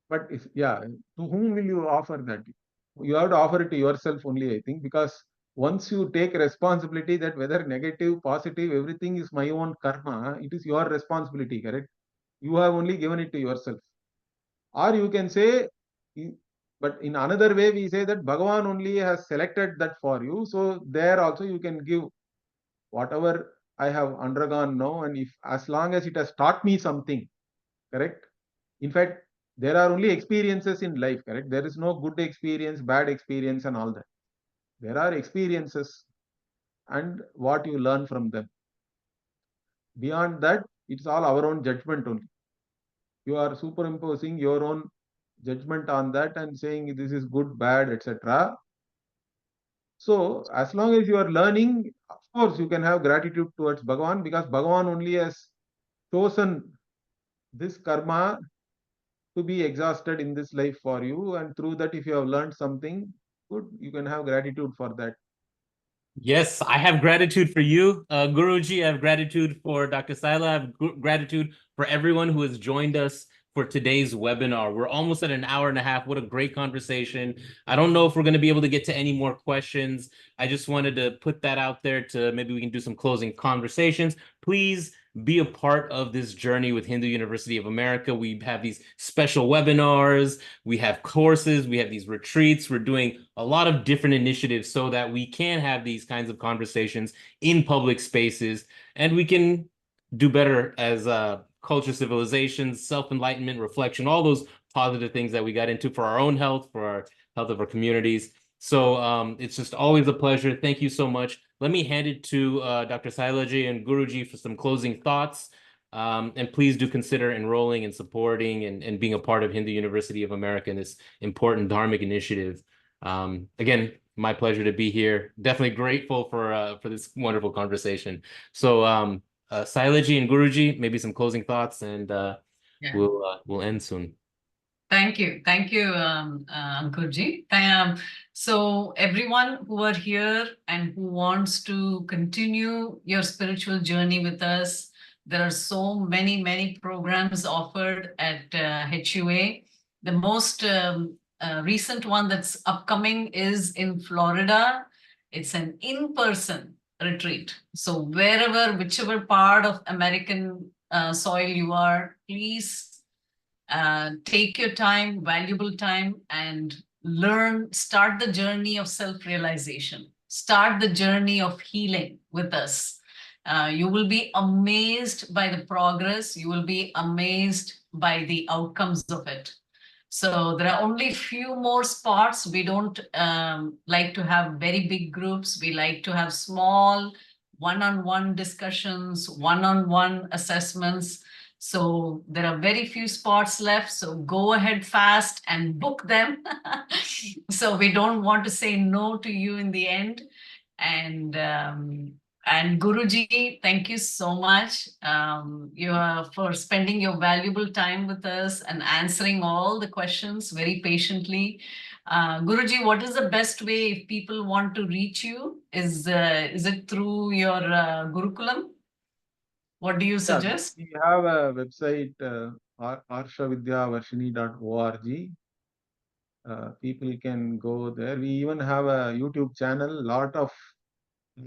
But if, yeah, to whom will you offer that? You have to offer it to yourself only, I think, because once you take responsibility that whether negative, positive, everything is my own karma, it is your responsibility, correct? You have only given it to yourself. Or you can say, but in another way, we say that Bhagavan only has selected that for you. So there also you can give whatever I have undergone now, and if as long as it has taught me something, correct? In fact, there are only experiences in life, correct? There is no good experience, bad experience, and all that. There are experiences and what you learn from them. Beyond that, it's all our own judgment only. You are superimposing your own judgment on that and saying this is good, bad, etc. So, as long as you are learning, of course, you can have gratitude towards Bhagavan, because Bhagavan only has chosen this karma to be exhausted in this life for you. And through that, if you have learned something good, you can have gratitude for that. Yes, I have gratitude for you, Guruji. I have gratitude for Dr. Saila. I have gratitude for everyone who has joined us for today's webinar. We're almost at an hour and a half. What a great conversation. I don't know if we're going to be able to get to any more questions. I just wanted to put that out there to maybe we can do some closing conversations. Please be a part of this journey with Hindu University of America. We have these special webinars, we have courses, we have these retreats. We're doing a lot of different initiatives so that we can have these kinds of conversations in public spaces, and we can do better as culture, civilizations, self-enlightenment, reflection, all those positive things that we got into for our own health, for our health of our communities. So it's just always a pleasure. Thank you so much. Let me hand it to Dr. Sailaji and Guruji for some closing thoughts. And please do consider enrolling and supporting and being a part of Hindu University of America in this important dharmic initiative. Again, my pleasure to be here. Definitely grateful for this wonderful conversation. So Sailaji and Guruji, maybe some closing thoughts, and we'll end soon. Thank you, Ankurji. So everyone who are here and who wants to continue your spiritual journey with us, there are so many programs offered at HUA. The most recent one that's upcoming is in Florida. It's an in-person retreat. So whichever part of American soil you are, please take your time, valuable time, and start the journey of self-realization. Start the journey of healing with us. You will be amazed by the progress. You will be amazed by the outcomes of it. So there are only few more spots. We don't like to have very big groups. We like to have small one-on-one discussions, one-on-one assessments. So there are very few spots left. So go ahead fast and book them. So we don't want to say no to you in the end. And Guruji, thank you so much for spending your valuable time with us and answering all the questions very patiently. Guruji, what is the best way if people want to reach you? Is it through your Gurukulam? What do you suggest? We have a website, arshavidyavarshini.org. People can go there. We even have a YouTube channel. I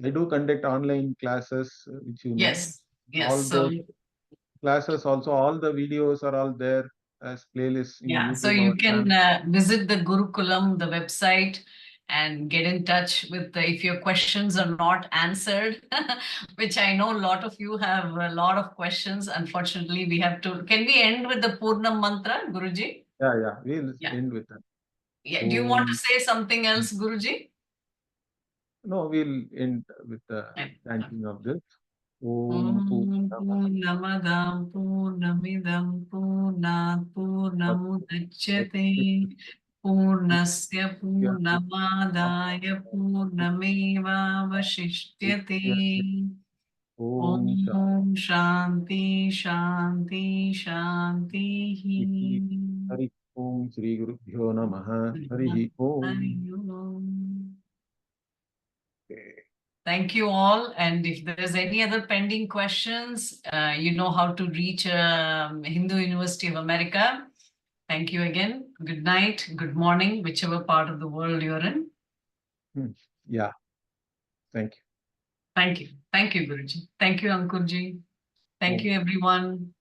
do conduct online classes, which you know. Yes. Yes. All So those classes also, all the videos are all there as playlists in yeah, YouTube. so you our can channel. visit the Gurukulam, the website, and get in touch with if your questions are not answered, which I know a lot of you have a lot of questions. Unfortunately, we have to. Can we end with the Purnam mantra, Guruji? Yeah, we'll Yeah. end with that. Yeah. Do you want to say something else, Guruji? No, we'll end with the chanting of this. Om Purnamadam Purnamidam Purnat Purnamudachyate Purnasya Purnamadaya Purnameva Vashishyate. Om Shanti Shanti Shanti. Hari Om Shri Gurubhyo Namaha. Hari Om. Thank you all. And if there's any other pending questions, you know how to reach Hindu University of America. Thank you again. Good night, good morning, whichever part of the world you're in. Yeah. Thank you. Thank you. Thank you, Guruji. Thank you, Ankurji. Thank you, everyone.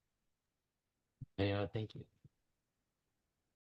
Yeah, thank you.